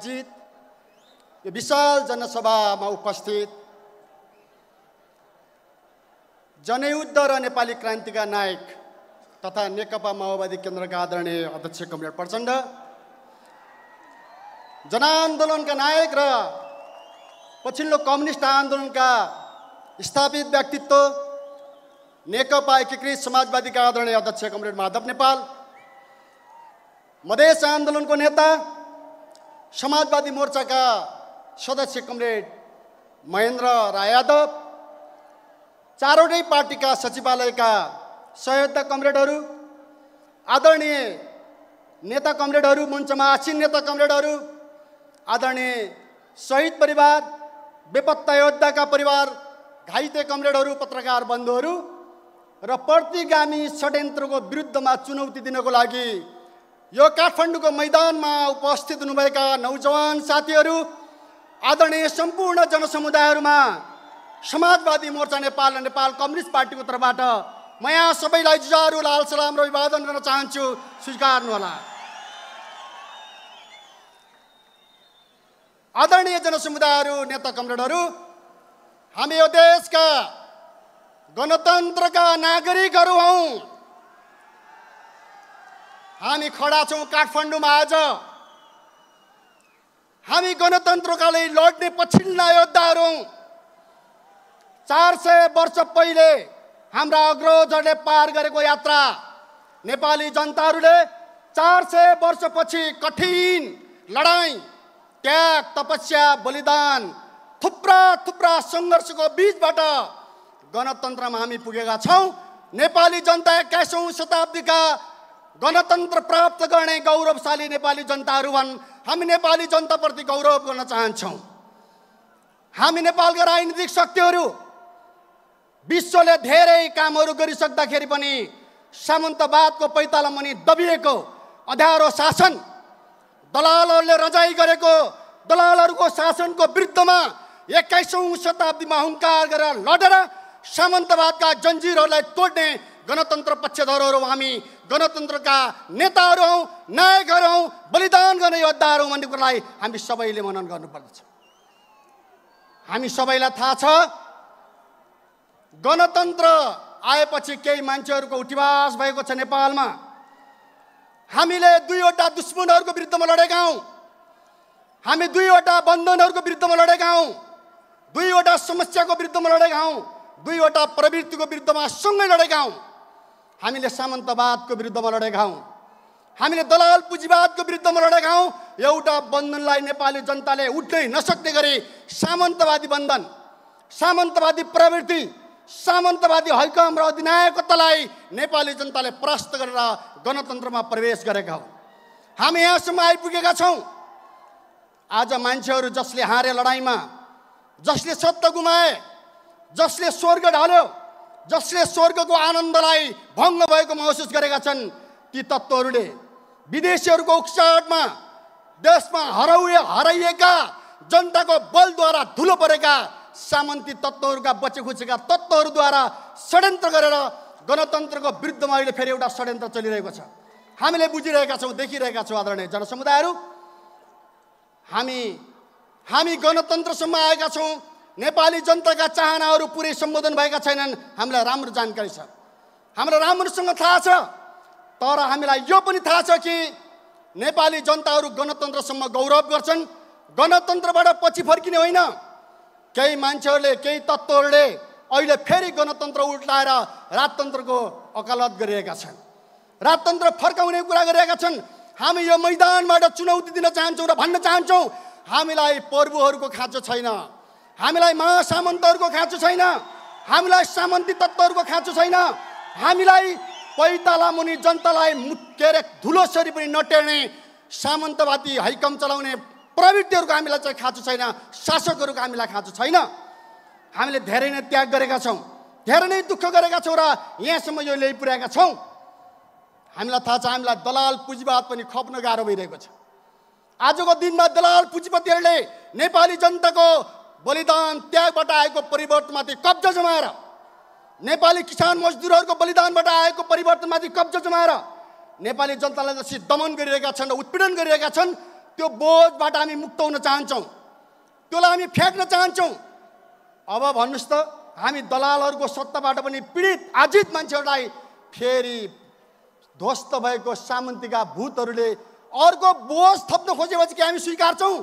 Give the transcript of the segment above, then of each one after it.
जित यो विशाल जनसभामा उपस्थित जनयुद्ध र नेपाली क्रान्तिका नायक तथा नेकपा माओवादी केन्द्रका आदरणीय अध्यक्ष कमरेड प्रचण्ड, जनआन्दोलनका नायक र पछिल्लो कम्युनिस्ट आन्दोलनका स्थापित व्यक्तित्व नेकपा एकीकृत समाजवादीका आदरणीय अध्यक्ष कमरेड माधव नेपाल, मधेस आन्दोलनको नेता समाजवादी मोर्चाका सदस्य कमरेड महेन्द्र राय यादव, चारवटै पार्टीका सचिवालयका सहयोद्धा कमरेडहरू, आदरणीय नेता कमरेडहरू, मञ्चमा आसीन नेता कमरेडहरू, आदरणीय शहीद परिवार, बेपत्ता योद्धाका परिवार, घाइते कमरेडहरू, पत्रकार बन्धुहरू र प्रतिगामी षड्यन्त्रको विरुद्धमा चुनौती दिनको लागि यो काठमाडौँको मैदानमा उपस्थित हुनुभएका नौजवान साथीहरू, आदरणीय सम्पूर्ण जनसमुदायहरूमा समाजवादी मोर्चा नेपाल र नेपाल कम्युनिस्ट पार्टीको तर्फबाट म यहाँ सबैलाई जुझारु लाल सलाम र अभिवादन गर्न चाहन्छु। स्वीकार्नुहोला। आदरणीय जनसमुदायहरू, नेता कमरेडहरू, हामी यो देशका गणतन्त्रका नागरिकहरू हौं। हामी खडा छौं काठमाडौँमा। आज हामी गणतन्त्रका लागि लड्ने पछिल्ला योद्धाहरू हौं। 400 वर्ष पहिले हाम्रा अग्रजहरूले पार गरेको यात्रा नेपाली जनताहरूले 400 वर्षपछि कठिन लडाईं, त्याग, तपस्या, बलिदान, थुप्रा सङ्घर्षको बीचबाट गणतन्त्रमा हामी पुगेका छौं। नेपाली जनता 21औं शताब्दीका गणतन्त्र प्राप्त गर्ने गौरवशाली नेपाली जनताहरू हुन्। हामी नेपाली जनताप्रति गौरव गर्न चाहन्छौं। हामी नेपालका राजनीतिक शक्तिहरू विश्वले धेरै कामहरू गरिसक्दाखेरि पनि सामन्तवादको पैतालामुनि दबिएको अँध्यारो शासन, दलालहरूले रजाई गरेको दलालहरूको शासनको विरुद्धमा 21औं शताब्दीमा हुङ्कार गरेर लडेर सामन्तवादका जन्जिरहरूलाई तोड्ने गणतन्त्र पक्षधरहरू हामी गणतन्त्रका नेताहरू हौं, नायकहरू हौं, बलिदान गर्ने योद्धाहरू भन्ने कुरालाई हामी सबैले मनन गर्नुपर्दछ। हामी सबैलाई थाहा छ, गणतन्त्र आएपछि केही मान्छेहरूको उठिवास भएको छ नेपालमा। हामीले दुईवटा दुश्मनहरूको विरुद्धमा लडेका हौं। हामी दुईवटा बन्धनहरूको विरुद्धमा लडेका हौं। दुईवटा समस्याको विरुद्धमा लडेका हौं। दुईवटा प्रवृत्तिको विरुद्धमा सँगै लडेका हौं। हामीले सामन्तवादको विरुद्धमा लडेका हौं। हामीले दलाल पुँजीवादको विरुद्धमा लडेका हौं। एउटा बन्धनलाई नेपाली जनताले उठ्नै नसक्ने गरी सामन्तवादी बन्धन, सामन्तवादी प्रवृत्ति, सामन्तवादी हैकम र अधिनायकत्वलाई नेपाली जनताले परास्त गरेर गणतन्त्रमा प्रवेश गरेका हौं। हामी यहाँसम्म आइपुगेका छौं। आज मान्छेहरू जसले हारे लडाईँमा, जसले सत्ता गुमाए, जसले स्वर्ग ढाल्यो, जसले स्वर्गको आनन्दलाई भङ्ग भएको महसुस गरेका छन्, ती तत्त्वहरूले विदेशीहरूको उक्साहटमा देशमा हराइएका जनताको बलद्वारा धुलो परेका सामन्ती तत्त्वहरूका बचेखुचेका तत्त्वहरूद्वारा षड्यन्त्र गरेर गणतन्त्रको विरुद्धमा अहिले फेरि एउटा षड्यन्त्र चलिरहेको छ। हामीले बुझिरहेका छौं, देखिरहेका छौं। आदरणीय जनसमुदायहरू, हामी गणतन्त्रसम्म आएका छौं। नेपाली जनताका चाहनाहरू पुरै सम्बोधन भएका छैनन्। हामीलाई राम्रो जानकारी छ, हामीलाई राम्रोसँग थाहा छ। तर हामीलाई यो पनि थाहा छ कि नेपाली जनताहरू गणतन्त्रसम्म गौरव गर्छन्। गणतन्त्रबाट पछि फर्किने होइन। केही मान्छेहरूले, केही तत्त्वहरूले अहिले फेरि गणतन्त्र उल्टाएर राजतन्त्रको वकालत गरिरहेका छन्, राजतन्त्र फर्काउने कुरा गरिरहेका छन्। हामी यो मैदानबाट चुनौती दिन चाहन्छौँ र भन्न चाहन्छौँ, हामीलाई प्रभुहरूको खाँचो छैन, हामीलाई महासामन्तहरूको खाँचो छैन, हामीलाई सामन्ती तत्त्वहरूको खाँचो छैन, हामीलाई पैताला मुनि जनतालाई धुलोसरी पनि नटेर्ने सामन्तवादी हैकम चलाउने प्रवृत्तिहरूको हामीलाई चाहिँ खाँचो छैन, शासकहरूको हामीलाई खाँचो छैन। हामीले धेरै नै त्याग गरेका छौं, धेरै नै दुःख गरेका छौं र यहाँसम्म यो ल्याइ पुर्याएका छौं। हामीलाई थाहा छ, हामीलाई दलाल पुँजीवाद पनि खप्न गाह्रो भइरहेको छ। आजको दिनमा दलाल पुँजीपतिहरूले नेपाली जनताको बलिदान, त्यागबाट आएको परिवर्तनमाथि कब्जा जमाएर, नेपाली किसान मजदुरहरूको बलिदानबाट आएको परिवर्तनमाथि कब्जा जमाएर नेपाली जनतालाई जसरी दमन गरिरहेका छन् र उत्पीडन गरिरहेका छन्, त्यो बोझबाट हामी मुक्त हुन चाहन्छौँ, त्यसलाई हामी फ्याँक्न चाहन्छौँ। अब भन्नुहोस् त, हामी दलालहरूको सत्ताबाट पनि पीडित आजित मान्छेहरूलाई फेरि ध्वस्त भएको सामन्तीका भूतहरूले अर्को बोझ थप्न खोजेपछि के हामी स्वीकार्छौँ?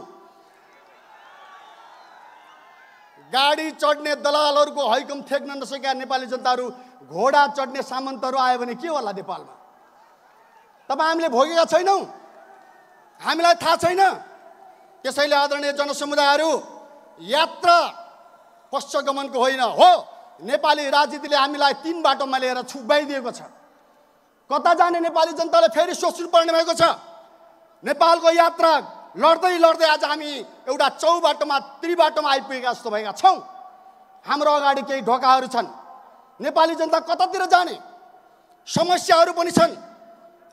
गाडी चढ्ने दलालहरूको हैकम ठेक्न नसकेका नेपाली जनताहरू घोडा चढ्ने सामन्तहरू आयो भने के होला नेपालमा? तपाईँ हामीले भोगेका छैनौँ, हामीलाई थाहा छैन। त्यसैले आदरणीय जनसमुदायहरू, यात्रा पश्चगमनको होइन हो। नेपाली राजनीतिले हामीलाई 3 बाटोमा लिएर छुपाइदिएको छ। कता जाने नेपाली जनताले फेरि सोच्नु पर्ने भएको छ। नेपालको यात्रा लड्दै लड्दै आज हामी एउटा चौबाटोमा त्रिबाटोमा आइपुगेका जस्तो भएका छौँ। हाम्रो अगाडि केही ढोकाहरू छन्। नेपाली जनता कतातिर जाने समस्याहरू पनि छन्,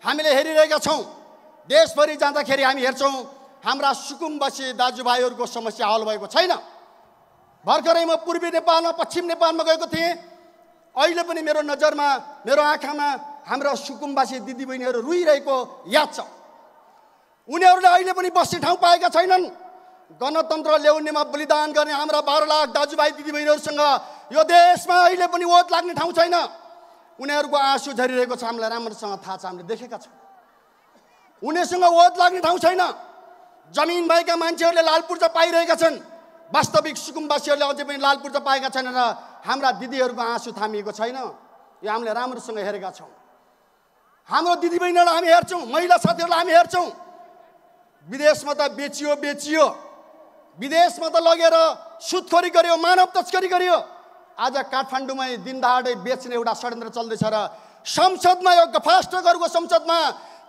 हामीले हेरिरहेका छौँ। देशभरि जाँदाखेरि हामी हेर्छौँ हाम्रा सुकुम्बासी दाजुभाइहरूको समस्या हल भएको छैन। भर्खरै म पूर्वी नेपालमा पश्चिम नेपालमा गएको थिएँ। अहिले पनि मेरो नजरमा, मेरो आँखामा हाम्रा सुकुम्बासी दिदीबहिनीहरू रोइरहेको याद छ। उनीहरूले अहिले पनि बस्ने ठाउँ पाएका छैनन्। गणतन्त्र ल्याउनेमा बलिदान गर्ने हाम्रा 12 लाख दाजुभाइ दिदीबहिनीहरूसँग यो देशमा अहिले पनि ओत लाग्ने ठाउँ छैन। उनीहरूको आँसु झरिरहेको छ, हामीलाई राम्रोसँग थाहा छ, हामीले देखेका छौँ। उनीसँग ओत लाग्ने ठाउँ छैन। जमिन भएका मान्छेहरूले लाल पूर्जा पाइरहेका छन्, वास्तविक सुकुम्बासीहरूले अझै पनि लाल पूर्जा पाएका छैनन् र हाम्रा दिदीहरूको आँसु थामिएको छैन। यो हामीले राम्रोसँग हेरेका छौँ। हाम्रो दिदीबहिनीहरूलाई हामी हेर्छौँ, महिला साथीहरूलाई हामी हेर्छौँ। विदेशमा त बेचियो, विदेशमा त लगेर सुदखोरी गर्यो, मानव तस्करी गर्यो। आज काठमाडौँमै दिनदहाडै बेच्ने एउटा षड्यन्त्र चल्दैछ र संसदमा, यो गफास्टरहरूको संसदमा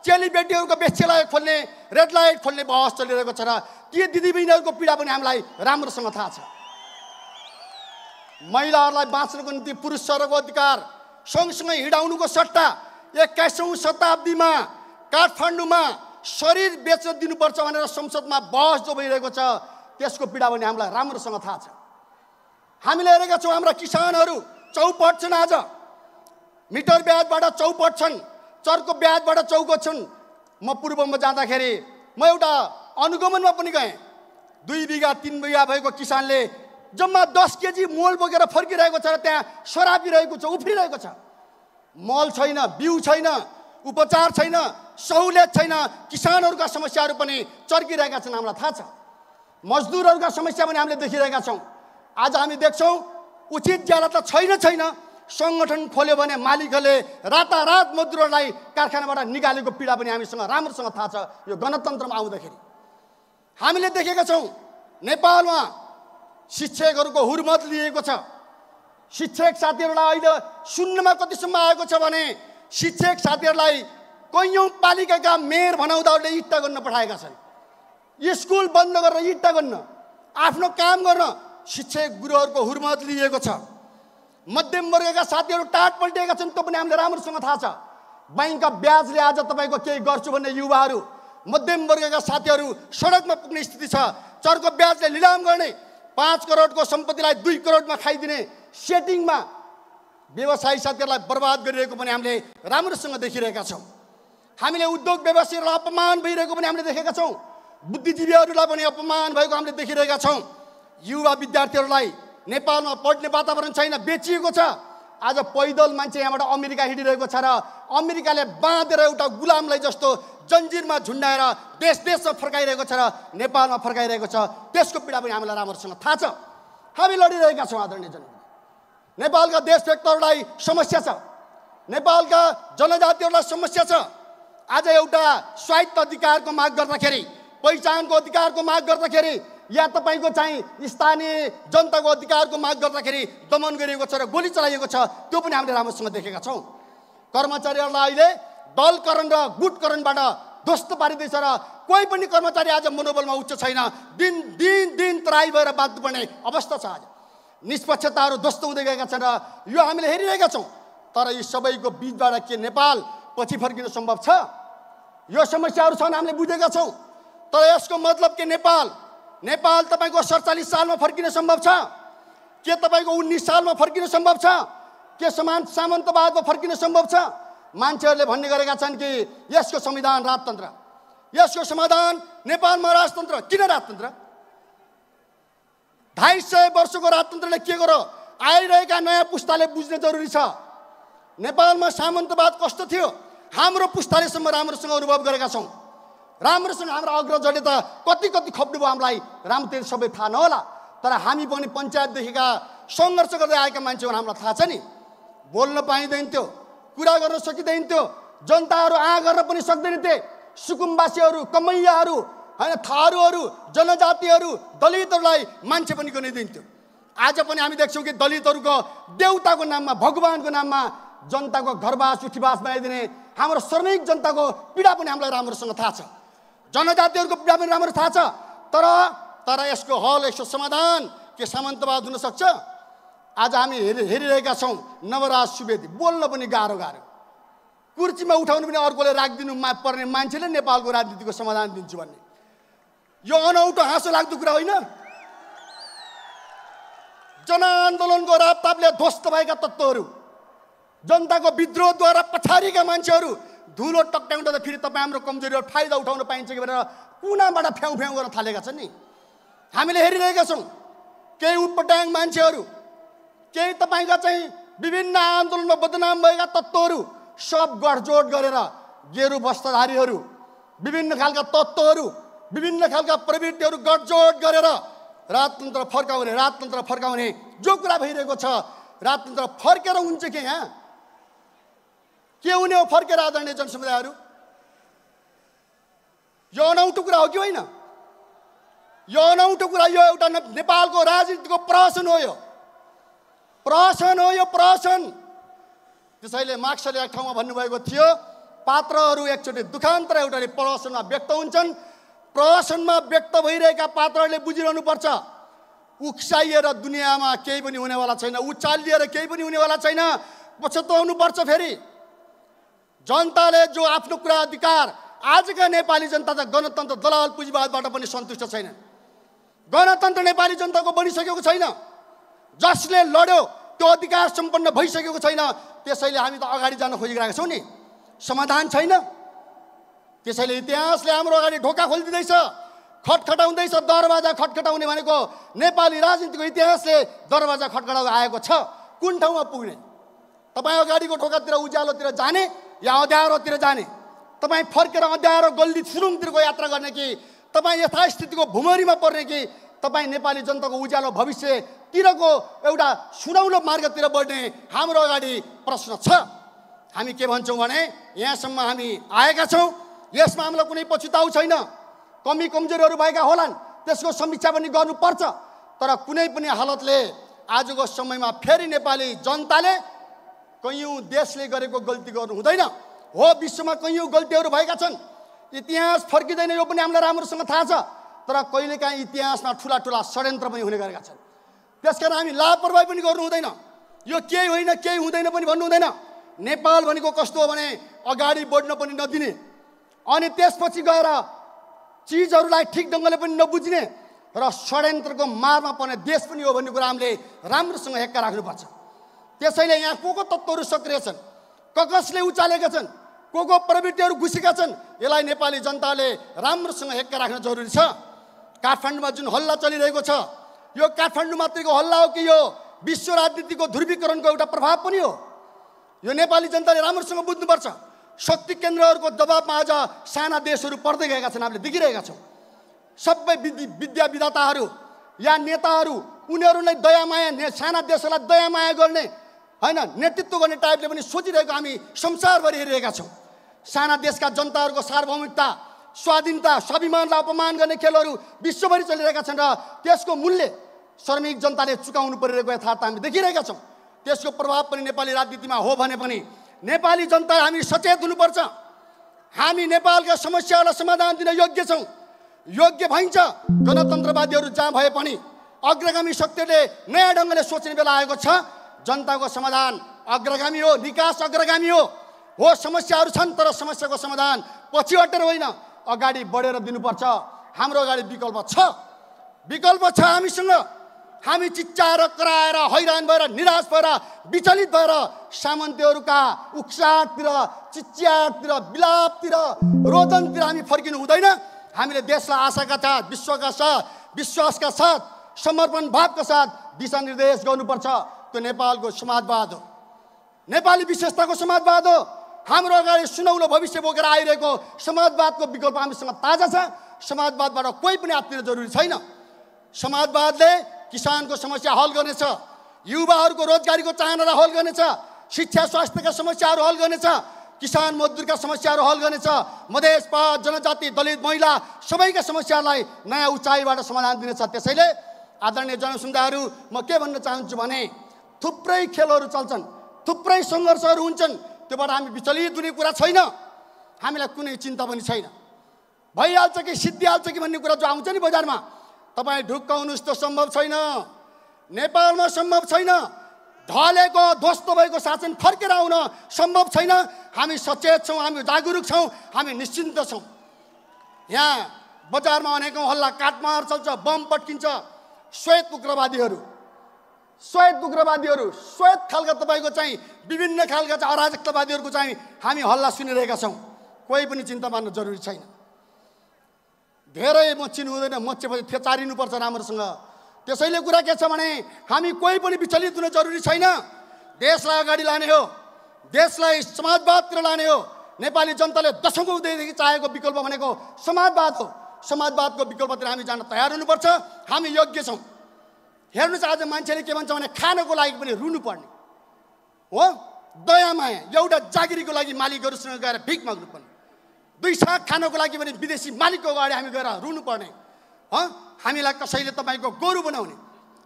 चेलीबेटीहरूको बेच्चेलाई खोल्ने, रेड लाइट खोल्ने बहस चलिरहेको छ र ती दिदीबहिनीहरूको पीडा पनि हामीलाई राम्रोसँग थाहा छ। महिलाहरूलाई बाँच्नको निम्ति पुरुषहरूको अधिकार सँगसँगै हिँडाउनुको सट्टा 21औं शताब्दीमा काठमाडौँमा शरीर बेच्न दिनुपर्छ भनेर संसदमा बहस जो भइरहेको छ, त्यसको पीडा पनि हामीलाई राम्रोसँग थाहा छ। हामीले हेरेका छौँ हाम्रा किसानहरू चौपट छन्। आज मिटर ब्याजबाट चौपट छन्, चर्को ब्याजबाट चौको छन्। म पूर्वमा जाँदाखेरि म एउटा अनुगमनमा पनि गएँ। 2 बिघा 3 बिघा भएको किसानले जम्मा 10 केजी मोल बोकेर फर्किरहेको छ र त्यहाँ सरापिरहेको छ, उफ्रिरहेको छ। मल छैन, बिउ छैन, उपचार छैन, सहुलियत छैन। किसानहरूका समस्याहरू पनि चर्किरहेका छन्, हामीलाई थाहा छ। मजदुरहरूका समस्या पनि हामीले देखिरहेका छौँ। आज हामी देख्छौँ उचित ज्याला त छैन। सङ्गठन खोल्यो भने मालिकहरूले रातारात मजदुरहरूलाई कारखानाबाट निकालेको पीडा पनि हामीसँग राम्रोसँग थाहा छ। यो गणतन्त्रमा आउँदाखेरि हामीले देखेका छौँ नेपालमा शिक्षकहरूको हुर्मत लिएको छ। शिक्षक साथीहरूलाई अहिले सुन्नमा कतिसम्म आएको छ भने शिक्षक साथीहरूलाई कैयौँ पालिकाका मेयर भनाउँदाहरूले इट्टा गर्न पठाएका छन्। स्कुल बन्द गरेर इट्टा गर्न, आफ्नो काम गर्न शिक्षक गुरुहरूको हुर्मत लिएको छ। मध्यम वर्गका साथीहरू टाट पल्टिएका छन्, त्यो पनि हामीले राम्रोसँग थाहा छ। बैंकका ब्याजले आज तपाईँको केही गर्छु भन्ने युवाहरू, मध्यम वर्गका साथीहरू सडकमा पुग्ने स्थिति छ। चर्को ब्याजले लिलाम गर्ने, 5 करोडको सम्पत्तिलाई 2 करोडमा खाइदिने सेटिङमा व्यवसायी साथीहरूलाई बर्बाद गरिरहेको पनि हामीले राम्रोसँग देखिरहेका छौँ। हामीले उद्योग व्यवसायीहरूलाई अपमान भइरहेको पनि हामीले देखेका छौँ। बुद्धिजीवीहरूलाई पनि अपमान भएको हामीले देखिरहेका छौँ। युवा विद्यार्थीहरूलाई नेपालमा पढ्ने वातावरण छैन, बेचिएको छ। आज पैदल मान्छे यहाँबाट अमेरिका हिँडिरहेको छ र अमेरिकाले बाँधेर एउटा गुलामलाई जस्तो जन्जिरमा झुन्डाएर देश देशमा फर्काइरहेको छ र नेपालमा फर्काइरहेको छ। त्यसको पीडा पनि हामीलाई राम्रोसँग थाहा छ। हामी लडिरहेका छौँ। आदरणीय जनता, नेपालका देशभक्तहरूलाई समस्या छ, नेपालका जनजातिहरूलाई समस्या छ। आज एउटा स्वायत्त अधिकारको माग गर्दाखेरि, पहिचानको अधिकारको माग गर्दाखेरि या तपाईँको चाहिँ स्थानीय जनताको अधिकारको माग गर्दाखेरि दमन गरिएको छ र गोली चलाइएको छ, त्यो पनि हामीले राम्रोसँग देखेका छौँ। कर्मचारीहरूलाई अहिले दलकरण र गुटकरणबाट ध्वस्त पारिँदैछ र कोही पनि कर्मचारी आज मनोबलमा उच्च छैन। दिन तराई भएर बाँच्नुपर्ने अवस्था छ। आज निष्पक्षताहरू ध्वस्त हुँदै गएका छन् र यो हामीले हेरिरहेका छौँ। तर यी सबैको बिचबाट के नेपाल पछि फर्किन सम्भव छ? यो समस्याहरू छन्, हामीले बुझेका छौँ। तर यसको मतलब के नेपाल तपाईँको 47 सालमा फर्किन सम्भव छ? के तपाईँको 19 सालमा फर्किन सम्भव छ? के सामन्तवादमा फर्किन सम्भव छ? मान्छेहरूले भन्ने गरेका छन् कि यसको संविधान राजतन्त्र, यसको समाधान नेपालमा राजतन्त्र। किन राजतन्त्र? 250 वर्षको राजतन्त्रले के गर्यो? आइरहेका नयाँ पुस्ताले बुझ्ने जरुरी छ। नेपालमा सामन्तवाद कस्तो थियो हाम्रो पुस्तालेसम्म राम्रोसँग अनुभव गरेका छौँ। राम्रोसँग हाम्रो अग्रजले त कति कति खप्नुभयो हामीलाई राम्रोतिर सबै थाहा नहोला, तर हामी पनि पञ्चायतदेखिका सङ्घर्ष गर्दै आएका मान्छे हामीलाई थाहा छ नि। बोल्न पाइँदैन थियो, कुरा गर्न सकिँदैन थियो, जनताहरू गर्न पनि सक्दैन थिए। सुकुम्बासीहरू, कमैयाहरू, होइन, थारूहरू, जनजातिहरू, दलितहरूलाई मान्छे पनि गनिदिन्थ्यो। आज पनि हामी देख्छौँ कि दलितहरूको देउताको नाममा, भगवानको नाममा जनताको घरबास उठीबास बनाइदिने हाम्रो श्रमिक जनताको पीडा पनि हामीलाई राम्रोसँग थाहा छ। जनजातिहरूको पीडा पनि राम्रो थाहा छ। तर यसको हल, यसको समाधान के सामन्तवाद हुन सक्छ? आज हामी हेरिरहेका छौँ नवराज सुवेदी बोल्न पनि गाह्रो कुर्सीमा उठाउनु पनि अर्कोले राखिदिनु पर्ने मान्छेले नेपालको राजनीतिको समाधान दिन्छु भन्ने, यो अनौठो हाँसो लाग्दो कुरा होइन। जनआन्दोलनको रापतापले ध्वस्त भएका तत्त्वहरू, जनताको विद्रोहद्वारा पछाडिएका मान्छेहरू धुलो टक्ट्याउँदा त फेरि तपाईँ हाम्रो कमजोरी फाइदा उठाउन पाइन्छ कि भनेर कुनाबाट फ्याउ फ्याउ गर्न थालेका छन् नि। हामीले हेरिरहेका छौँ केही उटपटाङ मान्छेहरू, केही तपाईँका चाहिँ विभिन्न आन्दोलनमा बदनाम भएका तत्त्वहरू सब गठजोड गरेर गेरु वस्त्रधारीहरू, विभिन्न खालका तत्त्वहरू, विभिन्न खालका प्रवृत्तिहरू गठजोड गरेर राजतन्त्र फर्काउने जो कुरा भइरहेको छ, राजतन्त्र फर्केर हुन्छ कि यहाँ के हुने हो? फर्केर आदरणीय जनसमुदायहरू, यो अनौठो कुरा हो कि होइन? यो अनौठो कुरा, यो एउटा नेपालको राजनीतिको प्रहसन हो। यो प्रहसन हो, यो प्रहसन। त्यसैले मार्क्सले एक ठाउँमा भन्नुभएको थियो, पात्रहरू एकचोटि दुखान्तर एउटाले प्रहसनमा व्यक्त हुन्छन्। प्रहसनमा व्यक्त भइरहेका पात्रहरूले बुझिरहनुपर्छ, उक्साइएर दुनियाँमा केही पनि हुनेवाला छैन, उचालिएर केही पनि हुनेवाला छैन। पछुताउनुपर्छ। फेरि जनताले जो आफ्नो कुरा अधिकार, आजका नेपाली जनता त गणतन्त्र दलाल पुँजीवादबाट पनि सन्तुष्ट छैन। गणतन्त्र नेपाली जनताको बनिसकेको छैन। जसले लड्यो त्यो अधिकार सम्पन्न भइसकेको छैन। त्यसैले हामी त अगाडि जान खोजिरहेका छौँ नि, समाधान छैन। त्यसैले इतिहासले हाम्रो अगाडि ढोका खोलिदिँदैछ, खटखटाउँदैछ। दरवाजा खटखटाउने भनेको नेपाली राजनीतिको इतिहासले दरवाजा खटखटाउँदै आएको छ। कुन ठाउँमा पुग्ने? तपाईँ अगाडिको ढोकातिर उज्यालोतिर जाने या अँध्यारोतिर जाने? तपाईँ फर्केर अँध्यारो गल्ली सुरुङतिरको यात्रा गर्ने कि तपाईँ यथास्थितिको भुमरीमा पर्ने कि तपाईँ नेपाली जनताको उज्यालो भविष्यतिरको एउटा सुनौलो मार्गतिर बढ्ने? हाम्रो अगाडि प्रश्न छ। हामी के भन्छौँ भने यहाँसम्म हामी आएका छौँ, यसमा हामीलाई कुनै पछुताउ छैन। कमी कमजोरीहरू भएका होलान्, त्यसको समीक्षा पनि गर्नुपर्छ। तर कुनै पनि हालतले आजको समयमा फेरि नेपाली जनताले कैयौँ देशले गरेको गल्ती गर्नु हुँदैन। हो, विश्वमा कैयौँ गल्तीहरू भएका छन्, इतिहास फर्किँदैन, यो पनि हामीलाई राम्रोसँग थाहा छ। तर कहिलेकाहीँ इतिहासमा ठुला ठुला षड्यन्त्र पनि हुने गरेका छन्। त्यसकारण हामी लापरवाही पनि गर्नु हुँदैन। यो केही होइन, केही हुँदैन पनि भन्नु हुँदैन। नेपाल भनेको कस्तो हो भने अगाडि बढ्न पनि नदिने, अनि त्यसपछि गएर चिजहरूलाई ठिक ढङ्गले पनि नबुझ्ने र षड्यन्त्रको मारमा पर्ने देश पनि हो भन्ने कुरा हामीले राम्रोसँग हेक्का राख्नुपर्छ। त्यसैले यहाँ को तत्त्वहरू सक्रिय छन्, कसले उचालेका छन्, को प्रवृत्तिहरू घुसेका छन्, यसलाई नेपाली जनताले राम्रोसँग हेक्का राख्न जरुरी छ। काठमाडौँमा जुन हल्ला चलिरहेको छ, यो काठमाडौँ मात्रैको हल्ला हो कि यो विश्व राजनीतिको ध्रुवीकरणको एउटा प्रभाव पनि हो? यो नेपाली जनताले राम्रोसँग बुझ्नुपर्छ। शक्ति केन्द्रहरूको दबावमा आज साना देशहरू पर्दै गएका छन्, हामीले देखिरहेका छौँ। सबै विद्या विधाताहरू या नेताहरू, उनीहरूलाई दयामाया, साना देशहरूलाई दयामाया गर्ने, होइन, नेतृत्व गर्ने टाइपले पनि सोचिरहेको हामी संसारभरि हेरिरहेका छौँ। साना देशका जनताहरूको सार्वभौमिकता, स्वाधीनता, स्वाभिमानलाई अपमान गर्ने खेलहरू विश्वभरि चलिरहेका छन् र त्यसको मूल्य श्रमिक जनताले चुकाउनु परिरहेको यथार्थ हामी देखिरहेका छौँ। त्यसको प्रभाव पनि नेपाली राजनीतिमा हो भने पनि नेपाली जनता हामी सचेत हुनुपर्छ। हामी नेपालका समस्याहरूलाई समाधान दिन योग्य छौँ, योग्य भइन्छ। गणतन्त्रवादीहरू जहाँ भए पनि अग्रगामी शक्तिले नयाँ ढङ्गले सोच्ने बेला आएको छ। जनताको समाधान अग्रगामी हो, निकास अग्रगामी हो। समस्याहरू छन्, तर समस्याको समाधान पछि हटेर होइन, अगाडि बढेर दिनुपर्छ। हाम्रो अगाडि विकल्प छ, विकल्प छ हामीसँग। हामी चिच्चाएर कराएर हैरान भएर निराश भएर विचलित भएर सामन्तीहरूका उक्साटतिर चिच्याटतिर विलापतिर रोदनतिर हामी फर्किनु हुँदैन। हामीले देशलाई आशाका साथ विश्वका साथ विश्वासका साथ समर्पण भावका साथ दिशानिर्देश गर्नुपर्छ। त्यो नेपालको समाजवाद हो, नेपाली विशेषताको समाजवाद हो। हाम्रो अगाडि सुनौलो भविष्य बोकेर आइरहेको समाजवादको विकल्प हामीसँग ताजा छ। समाजवादबाट कोही पनि आत्तिनु जरुरी छैन। समाजवादले किसानको समस्या हल गर्नेछ, युवाहरूको रोजगारीको चाहनालाई हल गर्नेछ, शिक्षा स्वास्थ्यका समस्याहरू हल गर्नेछ, किसान मजदुरका समस्याहरू हल गर्नेछ, मधेस पात जनजाति दलित महिला सबैका समस्यालाई नयाँ उचाइबाट समाधान दिनेछ। त्यसैले आदरणीय जनसमुदायहरू, म के भन्न चाहन्छु भने थुप्रै खेलहरू चल्छन्, थुप्रै सङ्घर्षहरू हुन्छन्, त्योबाट हामी विचलित हुने कुरा छैन। हामीलाई कुनै चिन्ता पनि छैन। भइहाल्छ कि सिद्धिहाल्छ कि भन्ने कुरा जो आउँछ नि बजारमा, तपाईँ ढुक्क हुनुहोस्, त्यो सम्भव छैन। नेपालमा सम्भव छैन। ढलेको ध्वस्त भएको शासन फर्केर आउन सम्भव छैन। हामी सचेत छौँ, हामी जागरुक छौँ, हामी निश्चिन्त छौँ। यहाँ बजारमा अनेकौँ हल्ला काटमार चल्छ, बम पट्किन्छ। श्वेत उग्रवादीहरू श्वेत खालका तपाईँको चाहिँ विभिन्न खालका चाहिँ अराजकतावादीहरूको चाहिँ हामी हल्ला सुनिरहेका छौँ। कोही पनि चिन्ता मान्नु जरुरी छैन। धेरै मच्चिनु हुँदैन, मच्चेपछि फेचारिनुपर्छ राम्रोसँग। त्यसैले कुरा के छ भने हामी कोही पनि विचलित हुन जरुरी छैन। देशलाई अगाडि लाने हो, देशलाई समाजवादतिर लाने हो। नेपाली जनताले दशकौँ उदयदेखि चाहेको विकल्प भनेको समाजवाद हो। समाजवादको विकल्पतिर हामी जान तयार हुनुपर्छ। हामी योग्य छौँ। हेर्नुहोस्, आज मान्छेले के भन्छ भने खानको लागि पनि रुनु पर्ने हो। दया माया, एउटा जागिरीको लागि मालिकहरूसँग गएर भिख माग्नु पर्ने, 2 साग खानको लागि पनि विदेशी मालिकको अगाडि हामी गएर रुनु पर्ने। हामीलाई कसैले तपाईँको गोरु बनाउने,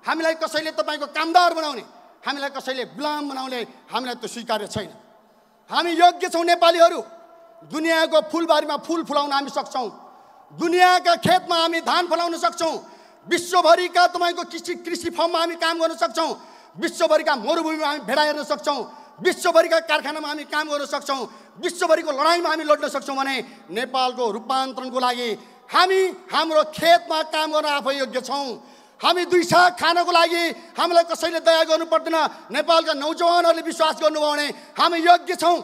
हामीलाई कसैले तपाईँको कामदार बनाउने, हामीलाई कसैले गुलाम बनाउने, हामीलाई त्यो स्वीकार्य छैन। हामी योग्य छौँ। नेपालीहरू दुनियाँको फुलबारीमा फुल फुलाउन हामी सक्छौँ। दुनियाँका खेतमा हामी धान फलाउन सक्छौँ। विश्वभरिका तपाईँको कृषि फर्ममा हामी काम गर्न सक्छौँ। विश्वभरिका मरुभूमिमा हामी भेडा हेर्न सक्छौँ। विश्वभरिका कारखानामा हामी काम गर्न सक्छौँ। विश्वभरिको लडाइँमा हामी लड्न सक्छौँ। भने नेपालको रूपान्तरणको लागि हामी हाम्रो खेतमा काम गर्न आफै योग्य छौँ। हामी 2 साग खानको लागि हामीलाई कसैले दया गर्नु पर्दैन। नेपालका नौजवानहरूले विश्वास गर्नुभयो भने हामी योग्य छौँ।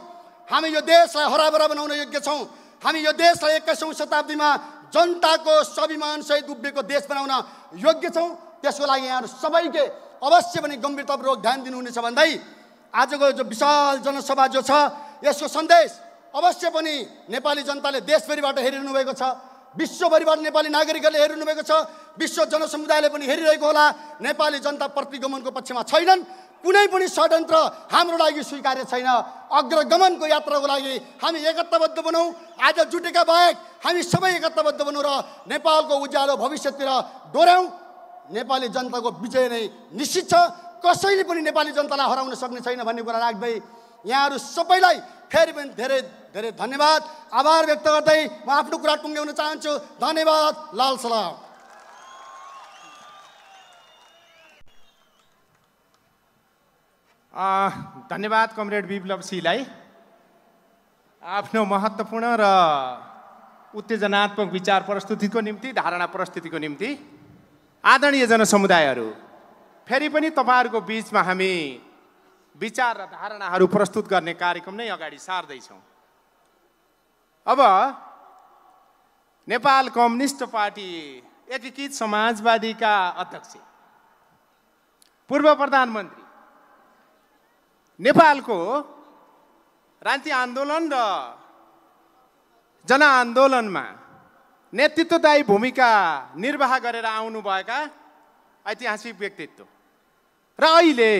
हामी यो देशलाई हराभरा बनाउन योग्य छौँ। हामी यो देशलाई 21औं शताब्दीमा जनताको स्वाभिमान सहित उभिएको देश बनाउन योग्य छौँ। त्यसको लागि यहाँहरू सबैले अवश्य पनि गम्भीरतापूर्वक ध्यान दिनुहुनेछ भन्दै आजको जो विशाल जनसभा जो छ, यसको सन्देश अवश्य पनि नेपाली जनताले देशभरिबाट हेरिरहनु भएको छ, विश्वभरिबाट नेपाली नागरिकहरूले हेरिरहनु भएको छ, विश्व जनसमुदायले पनि हेरिरहेको होला। नेपाली जनता प्रतिगमनको पक्षमा छैनन्। कुनै पनि षड्यन्त्र हाम्रो लागि स्वीकार्य छैन। अग्रगमनको यात्राको लागि हामी एकताबद्ध बनौँ। आज जुटेका बाहेक हामी सबै एकताबद्ध बनौँ र नेपालको उज्यालो भविष्यतिर डोर्याउँ। नेपाली जनताको विजय नै निश्चित छ। कसैले पनि नेपाली जनतालाई हराउन सक्ने छैन भन्ने कुरा राख्दै यहाँहरू सबैलाई फेरि पनि धेरै धेरै धन्यवाद, आभार व्यक्त गर्दै म आफ्नो कुरा टुङ्ग्याउन चाहन्छु। धन्यवाद। लाल सलाम। धन्यवाद कमरेड विप्लव सिंहलाई आफ्नो महत्त्वपूर्ण र उत्तेजनात्मक विचार प्रस्तुतिको निम्ति, धारणा प्रस्तुतिको निम्ति। आदरणीय जनसमुदायहरू, फेरि पनि तपाईँहरूको बिचमा हामी विचार र धारणाहरू प्रस्तुत गर्ने कार्यक्रम नै अगाडि सार्दैछौँ। अब नेपाल कम्युनिस्ट पार्टी एकीकृत समाजवादीका अध्यक्ष, पूर्व प्रधानमन्त्री, नेपालको क्रान्ति आन्दोलन र जनआन्दोलनमा नेतृत्वदायी भूमिका निर्वाह गरेर आउनुभएका ऐतिहासिक व्यक्तित्व र अहिले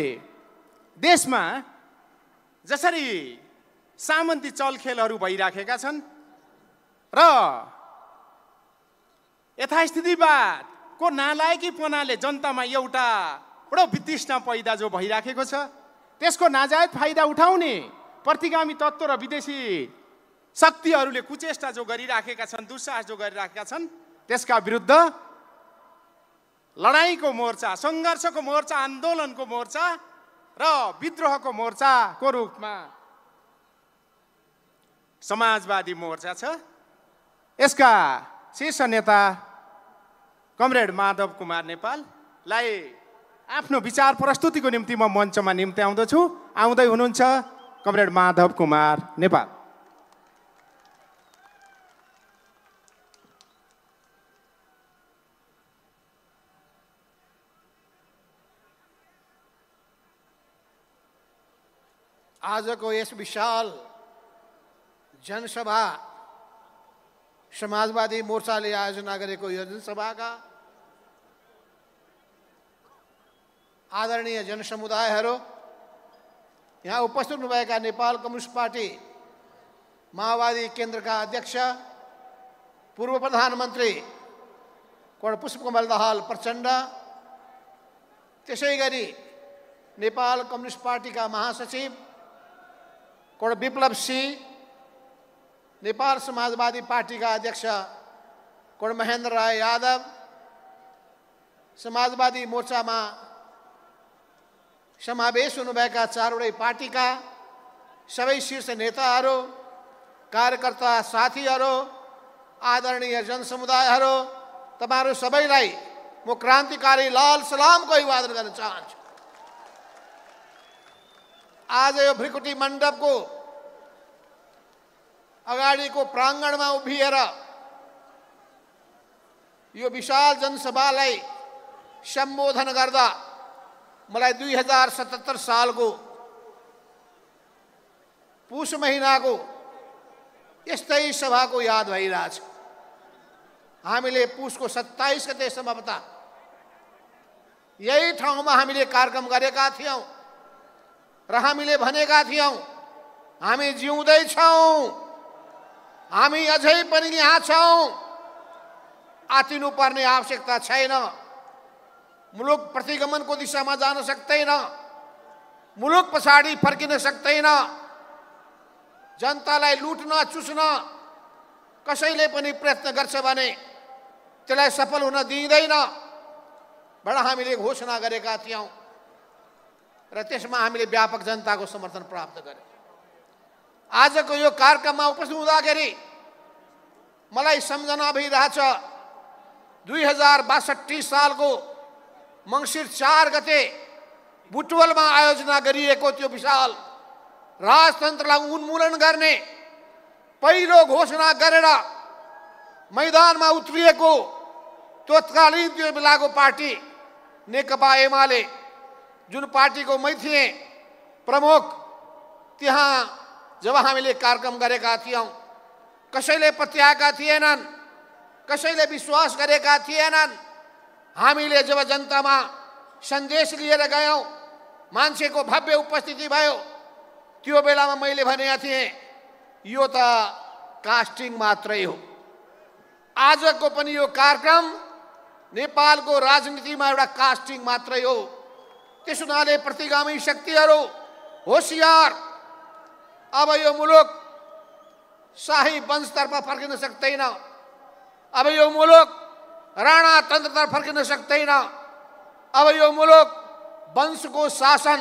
देशमा जसरी सामन्ती चलखेलहरू भइराखेका छन् र यथास्थितिवादको नालायकीपनाले जनतामा एउटा बडो वितृष्णा पैदा जो भइराखेको छ, त्यसको नाजायज फाइदा उठाउने प्रतिगामी तत्त्व र विदेशी शक्तिहरूले कुचेष्टा जो गरिराखेका छन्, दुस्साहस जो गरिराखेका छन्, त्यसका विरुद्ध लडाइँको मोर्चा, सङ्घर्षको मोर्चा, आन्दोलनको मोर्चा र विद्रोहको मोर्चाको रूपमा समाजवादी मोर्चा छ। यसका शीर्ष नेता कमरेड माधव कुमार नेपाललाई आफ्नो विचार प्रस्तुतिको निम्ति म मञ्चमा निम्ति आउँदछु। आउँदै हुनुहुन्छ कमरेड माधव कुमार नेपाल। आजको यस विशाल जनसभा समाजवादी मोर्चाले आयोजना गरेको यो जनसभाका आदरणीय जनसमुदायहरू, यहाँ उपस्थित हुनुभएका नेपाल कम्युनिस्ट पार्टी माओवादी केन्द्रका अध्यक्ष पूर्व प्रधानमन्त्री कोड पुष्पकमल दाहाल प्रचण्ड, त्यसै गरी नेपाल कम्युनिस्ट पार्टीका महासचिव कोड विप्लव सिंह, नेपाल समाजवादी पार्टीका अध्यक्ष कोड महेन्द्र राय यादव, समाजवादी मोर्चामा समावेश हुनुभएका चारवटै पार्टीका सबै शीर्ष नेताहरू, कार्यकर्ता साथीहरू, आदरणीय जनसमुदायहरू, तपाईहरू सबैलाई म क्रान्तिकारी लाल सलामको अभिवादन गर्न चाहन्छु। आज यो भृकुटी मण्डपको अगाडिको प्राङ्गणमा उभिएर यो विशाल जनसभालाई सम्बोधन गर्दा मलाई 2077 सालको पुष महिनाको यस्तै सभाको याद भइरहेछ। हामीले पुषको 27 गते सम्भवतः यही ठाउँमा हामीले कार्यक्रम गरेका थियौँ र हामीले भनेका थियौँ हामी जिउँदै छौँ, हामी अझै पनि यहाँ छौँ, आतिनु पर्ने आवश्यकता छैन, मुलुक प्रतिगमनको दिशामा जान सक्दैन, मुलुक पछाडि फर्किन सक्दैन, जनतालाई लुट्न चुस्न कसैले पनि प्रयत्न गर्छ भने त्यसलाई सफल हुन दिइँदैन भनेर हामीले घोषणा गरेका थियौँ र त्यसमा हामीले व्यापक जनताको समर्थन प्राप्त गर्यौँ। आजको यो कार्यक्रममा उपस्थित हुँदाखेरि मलाई सम्झना भइरहेछ 2062 सालको मङ्सिर 4 गते बुटवलमा आयोजना गरिएको त्यो विशाल राजतन्त्रलाई उन्मूलन गर्ने पहिलो घोषणा गरेर मैदानमा उत्रिएको तत्कालीन त्यो बेलाको पार्टी नेकपा एमाले, जुन पार्टीको मै थिएँ प्रमुख, त्यहाँ जब हामीले कार्यक्रम गरेका थियौँ कसैले पत्याएका थिएनन्, कसैले विश्वास गरेका थिएनन्। हामीले जब जनतामा सन्देश लिएर गयौँ, मान्छेको भव्य उपस्थिति भयो, त्यो बेलामा मैले भनेका थिएँ यो त कास्टिङ मात्रै हो। आजको पनि यो कार्यक्रम नेपालको राजनीतिमा एउटा कास्टिङ मात्रै हो। त्यस हुनाले प्रतिगामी शक्तिहरू होसियार, अब यो मुलुक शाही वंशतर्फ फर्किन सक्दैन, अब यो मुलुक राणा तन्त्रतर्फ फर्किन सक्दैन, अब यो मुलुक वंशको शासन,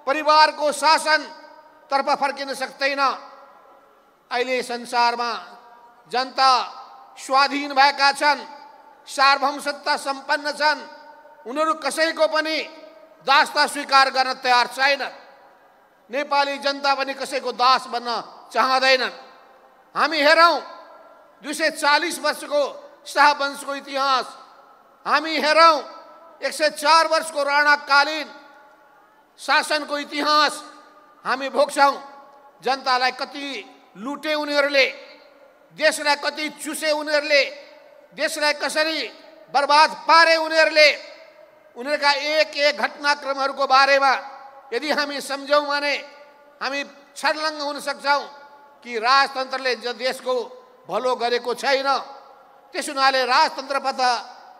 परिवारको शासन तर्फ फर्किन सक्दैन। अहिले संसारमा जनता स्वाधीन भएका छन्, सार्वभौमसत्ता सम्पन्न छन्, उनीहरू कसैको पनि दासता स्वीकार गर्न तयार छैनन्। नेपाली जनता पनि कसैको दास बन्न चाहँदैनन्। हामी हेरौँ 240 वर्षको शाहवंशको इतिहास, हामी हेरौँ 104 वर्षको राणाकालीन शासनको इतिहास हामी भोग्छौँ। जनतालाई कति लुटे उनीहरूले, देशलाई कति चुसे उनीहरूले, देशलाई कसरी बर्बाद पारे उनीहरूले। उनीहरूका एक एक घटनाक्रमहरूको बारेमा यदि हामी सम्झौँ भने हामी छर्लङ्ग हुन सक्छौँ कि राजतन्त्रले देशको भलो गरेको छैन। त्यस हुनाले राजतन्त्रपट्टि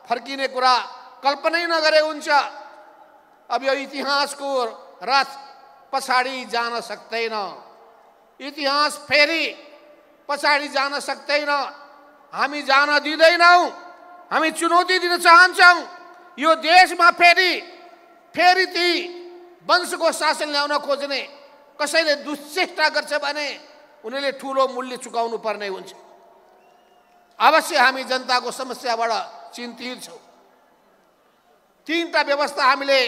फर्किने कुरा कल्पनै नगरे हुन्छ। अब यो इतिहासको रथ पछाडि जान सक्दैन, इतिहास फेरि पछाडि जान सक्दैन। हामी जान दिँदैनौँ, हामी चुनौती दिन चाहन्छौँ। यो देशमा फेरि ती वंशको शासन ल्याउन खोज्ने कसैले दुश्चेष्टा गर्छ भने उनीहरूले ठुलो मूल्य चुकाउनु पर्ने हुन्छ। अवश्य हामी जनताको समस्याबाट चिन्तित छौँ। तीनटा व्यवस्था हामीले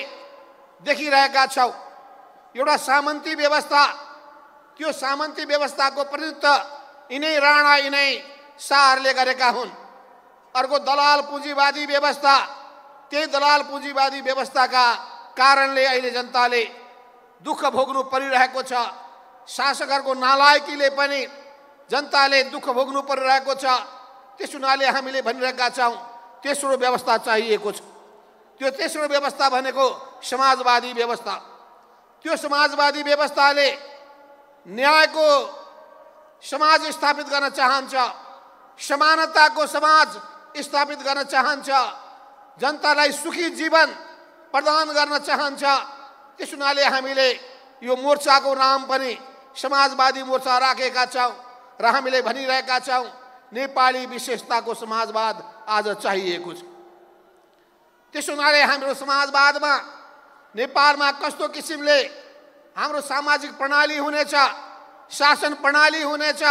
देखिरहेका छौँ। एउटा सामन्ती व्यवस्था, त्यो सामन्ती व्यवस्थाको प्रतिनिधित्व यिनै राणा यिनै शाहहरूले गरेका हुन्। अर्को दलाल पुँजीवादी व्यवस्था, त्यही दलाल पुँजीवादी व्यवस्थाका कारणले अहिले जनताले दुःख भोग्नु परिरहेको छ। शासकहरूको नालायकीले पनि जनताले दुःख भोग्नु परिरहेको छ। त्यस हुनाले हामीले भनिरहेका छौँ तेस्रो व्यवस्था चाहिएको छ। त्यो तेस्रो व्यवस्था भनेको समाजवादी व्यवस्था। त्यो समाजवादी व्यवस्थाले न्यायको समाज स्थापित गर्न चाहन्छ, समानताको समाज स्थापित गर्न चाहन्छ, जनतालाई सुखी जीवन प्रदान गर्न चाहन्छ। त्यस हुनाले हामीले यो मोर्चाको नाम पनि समाजवादी मोर्चा राखेका छौँ र हामीले भनिरहेका छौँ नेपाली विशेषताको समाजवाद आज चाहिएको छ। त्यस हुनाले हाम्रो समाजवादमा नेपालमा कस्तो किसिमले हाम्रो सामाजिक प्रणाली हुनेछ, शासन प्रणाली हुनेछ,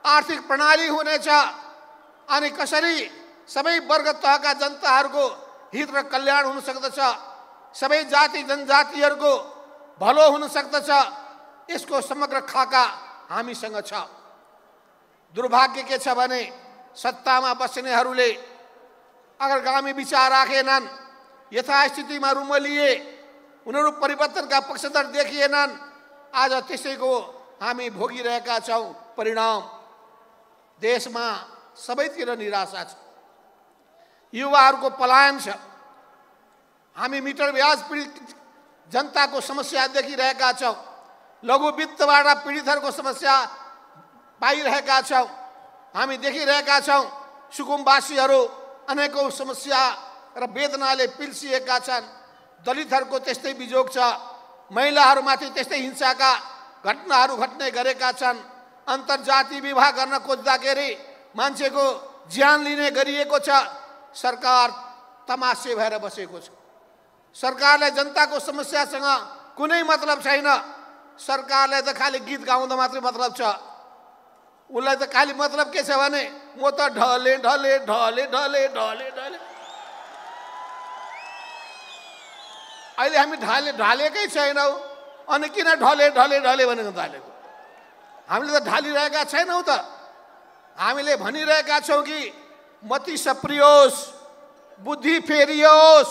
आर्थिक प्रणाली हुनेछ, अनि कसरी सबै वर्ग तहका जनताहरूको हित र कल्याण हुन सक्दछ, सबै जाति जनजातिहरूको भलो हुन सक्दछ, यसको समग्र खाका हामीसँग छ। दुर्भाग्य के छ भने सत्तामा बस्नेहरूले अग्रगामी विचार राखेनन्, यथास्थितिमा रुमलिए, उनीहरू परिवर्तनका पक्षधर देखिएनन्। आज त्यसैको हामी भोगिरहेका छौँ परिणाम। देशमा सबैतिर निराशा छ, युवाहरूको पलायन छ, हामी मिटर ब्याज पीडित जनताको समस्या देखिरहेका छौँ, लघु वित्तबाट पीडितहरूको समस्या पाइरहेका छौँ, हामी देखिरहेका छौँ सुकुम्बासीहरू अनेकौँ समस्या र वेदनाले पिल्सिएका छन्। दलितहरूको त्यस्तै बिजोग छ, महिलाहरूमाथि त्यस्तै हिंसाका घटनाहरू घट्ने गरेका छन्। अन्तर्जातीय विवाह गर्न खोज्दाखेरि मान्छेको ज्यान लिने गरिएको छ। सरकार तमासे भएर बसेको छ। सरकारलाई जनताको समस्यासँग कुनै मतलब छैन। सरकारलाई त खालि गीत गाउँदा मात्रै मतलब छ। उसलाई त खालि मतलब के छ भने म त ढले ढले ढले ढले ढले ढले। अहिले हामी ढालेकै छैनौँ, अनि किन ढले ढले ढले भनेको थालेको? हामीले त ढालिरहेका छैनौँ त। हामीले भनिरहेका छौँ कि मति सप्रियोस्, बुद्धि फेरियोस्,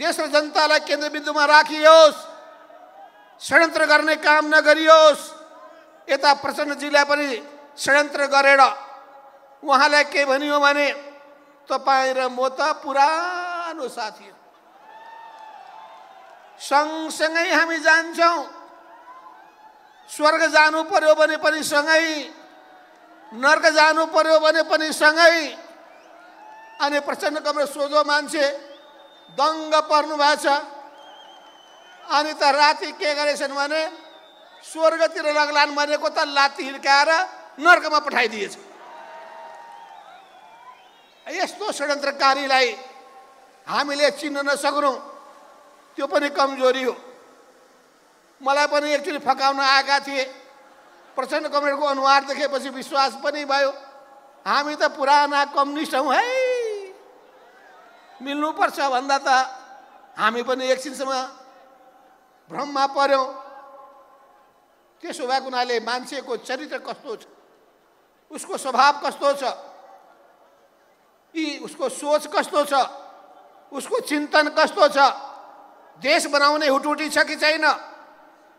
देश र जनतालाई केन्द्रबिन्दुमा राखियोस्, षड्यन्त्र गर्ने काम नगरियोस्। यता प्रचण्डजीलाई पनि षड्यन्त्र गरेर उहाँलाई के भनियो भने तपाईँ र म त पुरानो साथी हो, सँगसँगै हामी जान्छौँ, स्वर्ग जानु पर्यो भने पनि सँगै, नर्क जानु पर्यो भने पनि सँगै। अनि प्रचण्ड कमरे सोझो मान्छे दङ्ग पर्नु भएको छ। अनि त राति के गरेछन् भने स्वर्गतिर लग्लान् भनेको त लात्ती हिर्काएर नर्कमा पठाइदिएछ। यस्तो षड्यन्त्रकारीलाई हामीले चिन्न नसक्नु त्यो पनि कमजोरी हो। मलाई पनि एकचोटि फकाउन आएका थिए, प्रचण्ड कमरेडको अनुहार देखेपछि विश्वास पनि भयो हामी त पुराना कम्युनिस्ट हौँ है, मिल्नुपर्छ भन्दा त हामी पनि एकछिनसम्म भ्रममा पर्यौँ। त्यसो भएको हुनाले मान्छेको चरित्र कस्तो छ, उसको स्वभाव कस्तो छ, उसको सोच कस्तो छ, उसको चिन्तन कस्तो छ, देश बनाउने हुटुटी छ कि छैन,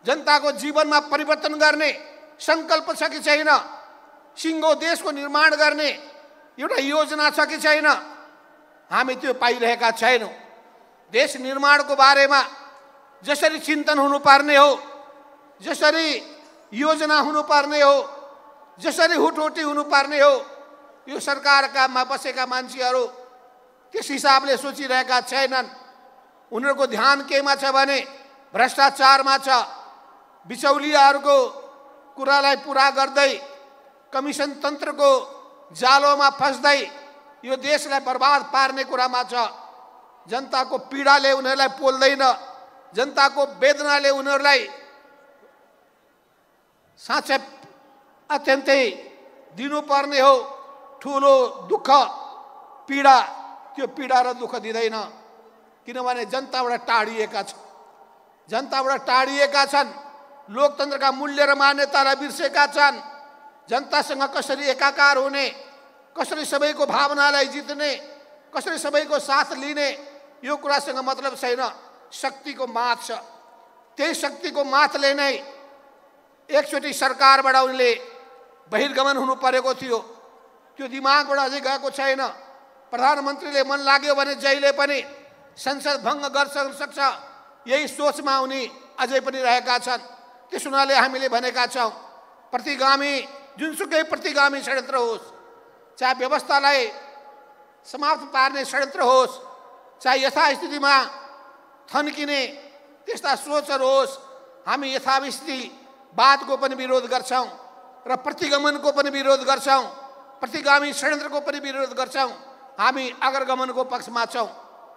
जनताको जीवनमा परिवर्तन गर्ने सङ्कल्प छ कि छैन, सिङ्गो देशको निर्माण गर्ने एउटा योजना छ कि छैन, हामी त्यो पाइरहेका छैनौँ। देश निर्माणको बारेमा जसरी चिन्तन हुनुपर्ने हो, जसरी योजना हुनुपर्ने हो, जसरी हुटहुटी हुनुपर्ने हो, यो सरकारकामा बसेका मान्छेहरू त्यस हिसाबले सोचिरहेका छैनन्। उनीहरूको ध्यान केमा छ भने भ्रष्टाचारमा छ, बिचौलियाहरूको कुरालाई पुरा गर्दै, कमिसन तन्त्रको जालोमा फस्दै यो देशलाई बर्बाद पार्ने कुरामा छ। जनताको पीडाले उनीहरूलाई पोल्दैन, जनताको वेदनाले उनीहरूलाई साँच्चै अत्यन्तै दिनुपर्ने हो ठुलो दुःख पीडा, त्यो पीडा र दुःख दिँदैन। किनभने जनताबाट टाढिएका छन्, जनताबाट टाढिएका छन्, लोकतन्त्रका मूल्य र मान्यतालाई बिर्सेका छन्। जनतासँग कसरी एकाकार हुने, कसरी सबैको भावनालाई जित्ने, कसरी सबैको साथ लिने, यो कुरासँग मतलब छैन। शक्तिको मात छ, त्यही शक्तिको मातले नै एकचोटि सरकारबाट उनले बहिर्गमन हुनु परेको थियो। त्यो दिमागबाट अझै गएको छैन। प्रधानमन्त्रीले मन लाग्यो भने जहिले पनि संसद भङ्ग गर्न सक्छ, यही सोचमा उनी अझै पनि रहेका छन्। त्यस हुनाले हामीले भनेका छौँ, प्रतिगामी जुनसुकै प्रतिगामी षड्यन्त्र होस्, चाहे व्यवस्थालाई समाप्त पार्ने षड्यन्त्र होस्, चाहे यथास्थितिमा थन्किने त्यस्ता सोचहरू होस्, हामी यथास्थितिवादको पनि विरोध गर्छौँ र प्रतिगमनको पनि विरोध गर्छौँ, प्रतिगामी षड्यन्त्रको पनि विरोध गर्छौँ। हामी अग्रगमनको पक्षमा छौँ,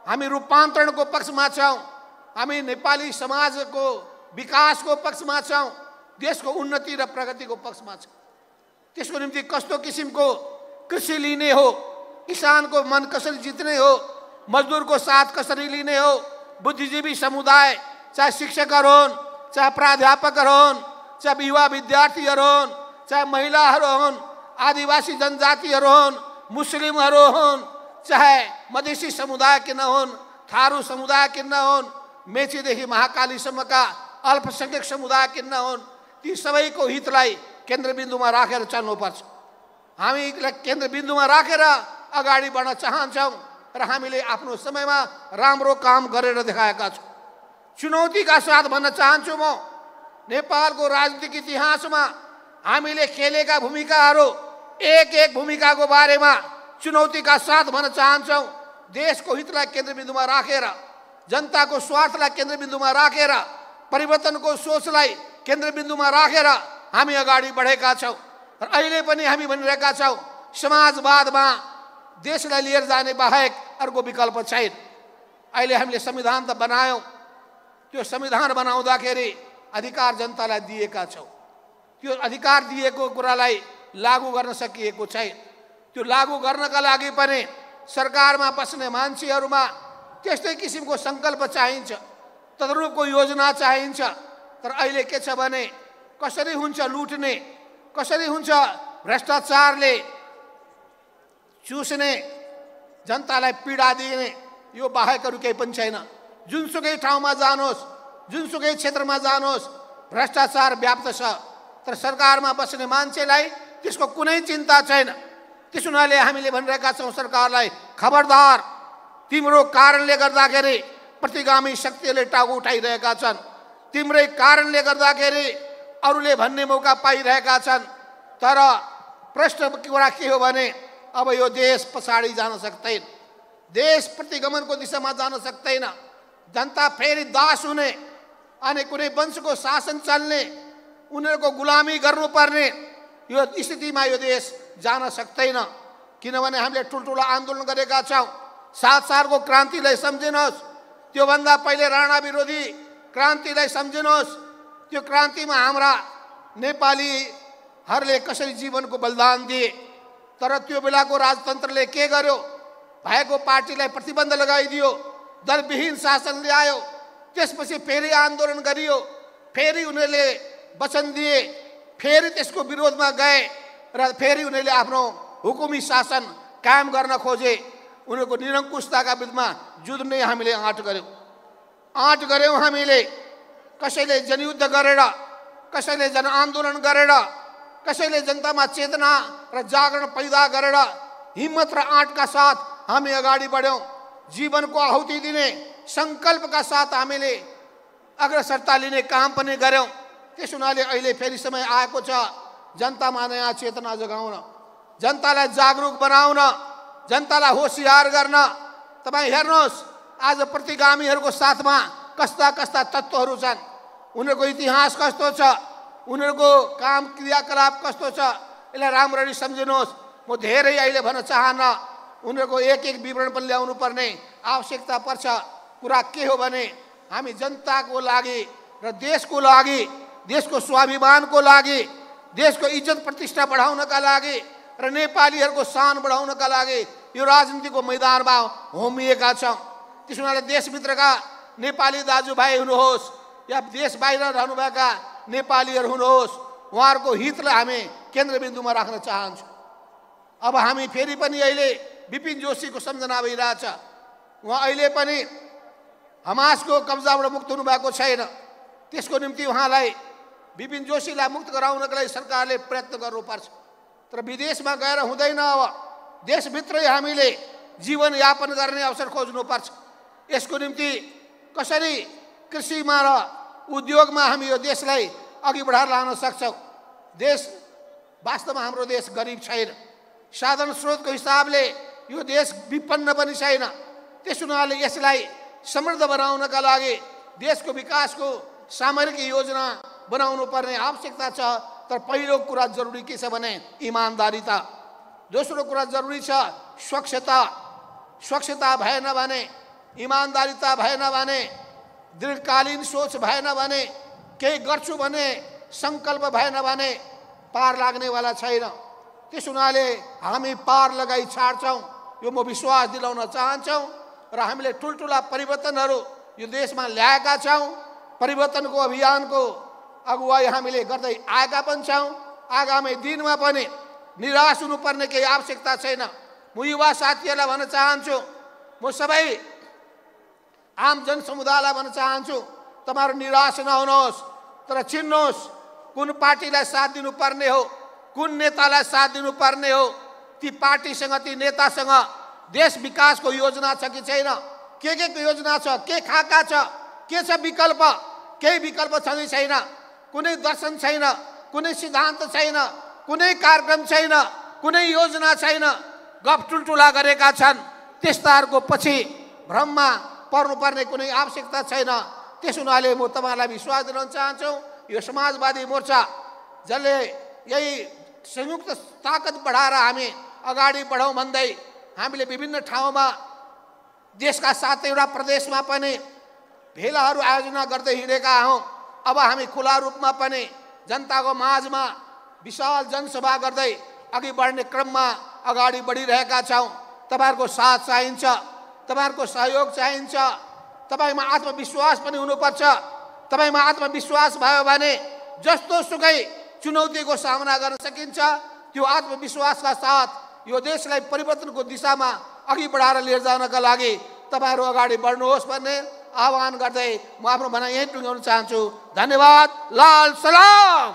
हामी रूपान्तरणको पक्षमा छौँ, हामी नेपाली समाजको विकासको पक्षमा छौँ, देशको उन्नति र प्रगतिको पक्षमा छौँ। त्यसको निम्ति कस्तो किसिमको कृषि लिने हो, किसानको मन कसरी जित्ने हो, मजदुरको साथ कसरी लिने हो, बुद्धिजीवी समुदाय, चाहे शिक्षकहरू हुन्, चाहे प्राध्यापकहरू हुन्, चाहे युवा विद्यार्थीहरू हुन्, चाहे महिलाहरू हुन्, आदिवासी जनजातिहरू हुन्, मुस्लिमहरू हुन्, चाहे मधेसी समुदाय किन हुन्, थारू समुदाय किन हुन्, मेचीदेखि महाकालीसम्मका अल्पसङ्ख्यक समुदाय किन हुन्, ती सबैको हितलाई केन्द्रबिन्दुमा राखेर चल्नुपर्छ। हामी केन्द्रबिन्दुमा राखेर अगाडि बढ्न चाहन्छौँ र हामीले आफ्नो समयमा राम्रो काम गरेर देखाएका छौँ। चुनौतीका साथ भन्न चाहन्छु, म नेपालको राजनीतिक इतिहासमा हामीले खेलेका भूमिकाहरू एक भूमिकाको बारेमा चुनौतीका साथ भन्न चाहन्छौँ। देशको हितलाई केन्द्रबिन्दुमा राखेर, जनताको स्वार्थलाई केन्द्रबिन्दुमा राखेर, परिवर्तनको सोचलाई केन्द्रबिन्दुमा राखेर हामी अगाडि बढेका छौँ। र अहिले पनि हामी भनिरहेका छौँ, समाजवादमा देशलाई लिएर जाने बाहेक अर्को विकल्प छैन। अहिले हामीले संविधान त बनायौँ, त्यो संविधान बनाउँदाखेरि अधिकार जनतालाई दिएका छौँ, त्यो अधिकार दिएको कुरालाई लागू गर्न सकिएको छैन। त्यो लागू गर्नका लागि पनि सरकारमा बस्ने मान्छेहरूमा त्यस्तै किसिमको सङ्कल्प चाहिन्छ, तदनुरूपको योजना चाहिन्छ। तर अहिले के छ भने कसरी हुन्छ लुट्ने, कसरी हुन्छ भ्रष्टाचारले चुस्ने, जनतालाई पीडा दिने, यो बाहेक अरू केही पनि छैन। जुनसुकै ठाउँमा जानुहोस्, जुनसुकै क्षेत्रमा जानुहोस्, भ्रष्टाचार व्याप्त छ। तर सरकारमा बस्ने मान्छेलाई त्यसको कुनै चिन्ता छैन। त्यस हुनाले हामीले भनिरहेका छौँ सरकारलाई, खबरदार, तिम्रो कारणले गर्दाखेरि प्रतिगामी शक्तिहरूले टाउको उठाइरहेका छन्, तिम्रै कारणले गर्दाखेरि अरूले भन्ने मौका पाइरहेका छन्। तर प्रश्न कुरा के हो भने अब यो देश पछाडि जान सक्दैन, देश प्रतिगमनको दिशामा जान सक्दैन। जनता फेरि दास हुने अनि कुनै वंशको शासन चल्ने, उनीहरूको गुलामी गर्नुपर्ने यो स्थितिमा यो देश जान सक्दैन। किनभने हामीले ठुल्ठुलो आन्दोलन गरेका छौँ। 7 सालको क्रान्तिलाई सम्झिनुहोस्, त्योभन्दा पहिले राणा विरोधी क्रान्तिलाई सम्झिनुहोस्। त्यो क्रान्तिमा हाम्रा नेपालीहरूले कसरी जीवनको बलिदान दिए। तर त्यो बेलाको राजतन्त्रले के गर्यो, भएको पार्टीलाई प्रतिबन्ध लगाइदियो, दलविहीन शासन ल्यायो। त्यसपछि फेरि आन्दोलन गरियो, फेरि उनीहरूले वचन दिए, फेरि त्यसको विरोधमा गए र फेरि उनीहरूले आफ्नो हुकुमी शासन कायम गर्न खोजे। उनीहरूको निरङ्कुशताका विरुद्धमा जुझ्ने हामीले आँट गऱ्यौँ हामीले। कसैले जनयुद्ध गरेर, कसैले जनआन्दोलन गरेर, कसैले जनतामा चेतना र जागरण पैदा गरेर हिम्मत र आँटका साथ हामी अगाडि बढ्यौँ। जीवनको आहुति दिने सङ्कल्पका साथ हामीले अग्रसरता लिने काम पनि गऱ्यौँ। त्यस हुनाले अहिले फेरि समय आएको छ जनतामा नयाँ चेतना जगाउन, जनतालाई जागरुक बनाउन, जनतालाई होसियार गर्न। तपाईँ हेर्नुहोस्, आज प्रतिगामीहरूको साथमा कस्ता कस्ता तत्त्वहरू छन्, उनीहरूको इतिहास कस्तो छ, उनीहरूको काम क्रियाकलाप कस्तो छ, यसलाई राम्ररी सम्झिनुहोस्। म धेरै अहिले भन्न चाहन्न, उनीहरूको एक विवरण पनि ल्याउनु पर्ने आवश्यकता पर्छ। कुरा के हो भने हामी जनताको लागि र देशको लागि, देशको स्वाभिमानको लागि, देशको इज्जत प्रतिष्ठा बढाउनका लागि र नेपालीहरूको शान बढाउनका लागि यो राजनीतिको मैदानमा होमिएका छौँ। त्यस हुनाले देशभित्रका नेपाली दाजुभाइ हुनुहोस् या देश बाहिर रहनुभएका नेपालीहरू हुनुहोस्, उहाँहरूको हितलाई हामी केन्द्रबिन्दुमा राख्न चाहन्छौँ। अब हामी फेरि पनि अहिले विपिन जोशीको सम्झना भइरहेछ। उहाँ अहिले पनि हमासको कब्जाबाट मुक्त हुनुभएको छैन। त्यसको निम्ति उहाँलाई विपिन जोशीलाई मुक्त गराउनका लागि सरकारले प्रयत्न गर्नुपर्छ। तर विदेशमा गएर हुँदैन। अब देशभित्रै हामीले जीवनयापन गर्ने अवसर खोज्नुपर्छ। यसको निम्ति कसरी कृषिमा र उद्योगमा हामी यो देशलाई अघि बढाएर लान सक्छौँ। देश वास्तवमा हाम्रो देश गरिब छैन, साधन स्रोतको हिसाबले यो देश विपन्न पनि छैन। त्यस हुनाले यसलाई समृद्ध बनाउनका लागि देशको विकासको सामरिक योजना बनाउनु पर्ने आवश्यकता छ। तर पहिलो कुरा जरुरी के छ भने इमानदारिता। दोस्रो कुरा जरुरी छ स्वच्छता। स्वच्छता भएन भने, इमानदारिता भएन भने, दीर्घकालीन सोच भएन भने, केही गर्छु भने सङ्कल्प भएन भने पार लाग्नेवाला छैन। त्यस हुनाले हामी पार लगाई छाड्छौँ, यो म विश्वास दिलाउन चाहन्छौँ। र हामीले ठुल्ठुला परिवर्तनहरू यो देशमा ल्याएका छौँ। परिवर्तनको अभियानको अगुवाई हामीले गर्दै आएका पनि छौँ। आगामी दिनमा पनि निराश हुनुपर्ने केही आवश्यकता छैन। म युवा साथीहरूलाई भन्न चाहन्छु, म सबै आम जनसमुदायलाई भन्न चाहन्छु, तपाईँहरू निराश नहुनुहोस्, तर चिन्नुहोस् कुन पार्टीलाई साथ दिनुपर्ने हो, कुन नेतालाई साथ दिनुपर्ने हो। ती पार्टीसँग, ती नेतासँग देश विकासको योजना छ कि छैन, के को योजना छ, के खाका छ, के छ विकल्प, केही विकल्प छँदै छैन। कुनै दर्शन छैन, कुनै सिद्धान्त छैन, कुनै कार्यक्रम छैन, कुनै योजना छैन। गफ ठुल्ठुला गरेका छन्। त्यस्ताहरूको पछि भ्रममा पर्नुपर्ने कुनै आवश्यकता छैन। त्यस हुनाले म तपाईँलाई विश्वास दिलाउन चाहन्छु, यो समाजवादी मोर्चा जसले यही संयुक्त ताकत बढाएर हामी अगाडि बढौँ भन्दै हामीले विभिन्न ठाउँमा देशका 7वटा प्रदेशमा पनि भेलाहरू आयोजना गर्दै हिँडेका हौँ। अब हामी खुला रूपमा पनि जनताको माझमा विशाल जनसभा गर्दै अघि बढ्ने क्रममा अगाडि बढिरहेका छौँ। तपाईँहरूको साथ चाहिन्छ, तपाईँहरूको सहयोग चाहिन्छ, तपाईँमा आत्मविश्वास पनि हुनुपर्छ। तपाईँमा आत्मविश्वास भयो भने जस्तो सुकै चुनौतीको सामना गर्न सकिन्छ। त्यो आत्मविश्वासका साथ यो देशलाई परिवर्तनको दिशामा अघि बढाएर लिएर जानका लागि तपाईँहरू अगाडि बढ्नुहोस् भन्ने आह्वान गर्दै म आफ्नो भनाइ यहीँ टुङ्ग्याउन चाहन्छु। धन्यवाद। लाल सलाम।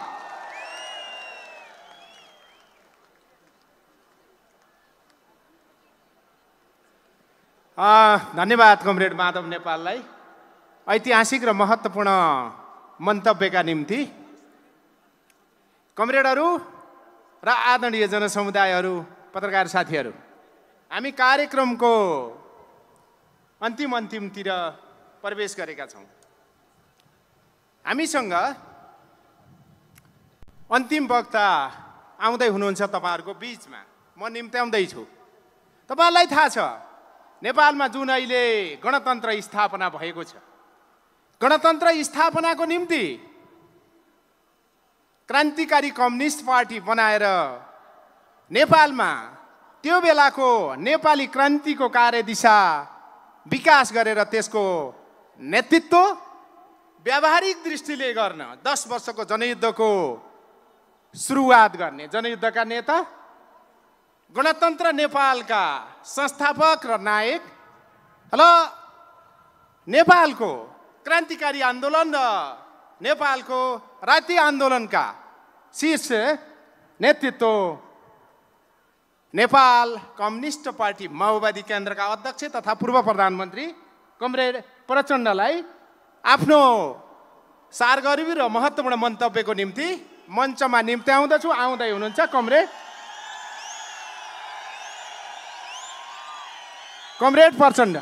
धन्यवाद कमरेड माधव नेपाललाई ऐतिहासिक र महत्त्वपूर्ण मन्तव्यका निम्ति। कमरेडहरू र आदरणीय जनसमुदायहरू, पत्रकार साथीहरू, हामी कार्यक्रमको अन्तिमतिर प्रवेश गरेका छौँ। हामीसँग अन्तिम वक्ता आउँदै हुनुहुन्छ तपाईँहरूको बिचमा। म निम्त्याउँदैछु। तपाईँहरूलाई थाहा छ नेपालमा जुन अहिले गणतन्त्र स्थापना भएको छ, गणतन्त्र स्थापनाको निम्ति क्रान्तिकारी कम्युनिस्ट पार्टी बनाएर नेपालमा त्यो बेलाको नेपाली क्रान्तिको कार्यदिशा विकास गरेर त्यसको नेतृत्व व्यावहारिक दृष्टिले गर्न 10 वर्षको जनयुद्धको सुरुवात गर्ने जनयुद्धका नेता, गणतन्त्र नेपालका संस्थापक र नायक र नेपालको क्रान्तिकारी आन्दोलन र नेपालको राष्ट्रिय आन्दोलनका शीर्ष नेतृत्व नेपाल कम्युनिस्ट पार्टी माओवादी केन्द्रका अध्यक्ष तथा पूर्व प्रधानमन्त्री कमरेड प्रचण्डलाई आफ्नो सारगर्भी र महत्त्वपूर्ण मन्तव्यको निम्ति मञ्चमा निम्त्याउँदछु। आउँदै हुनुहुन्छ कमरेड प्रचण्ड।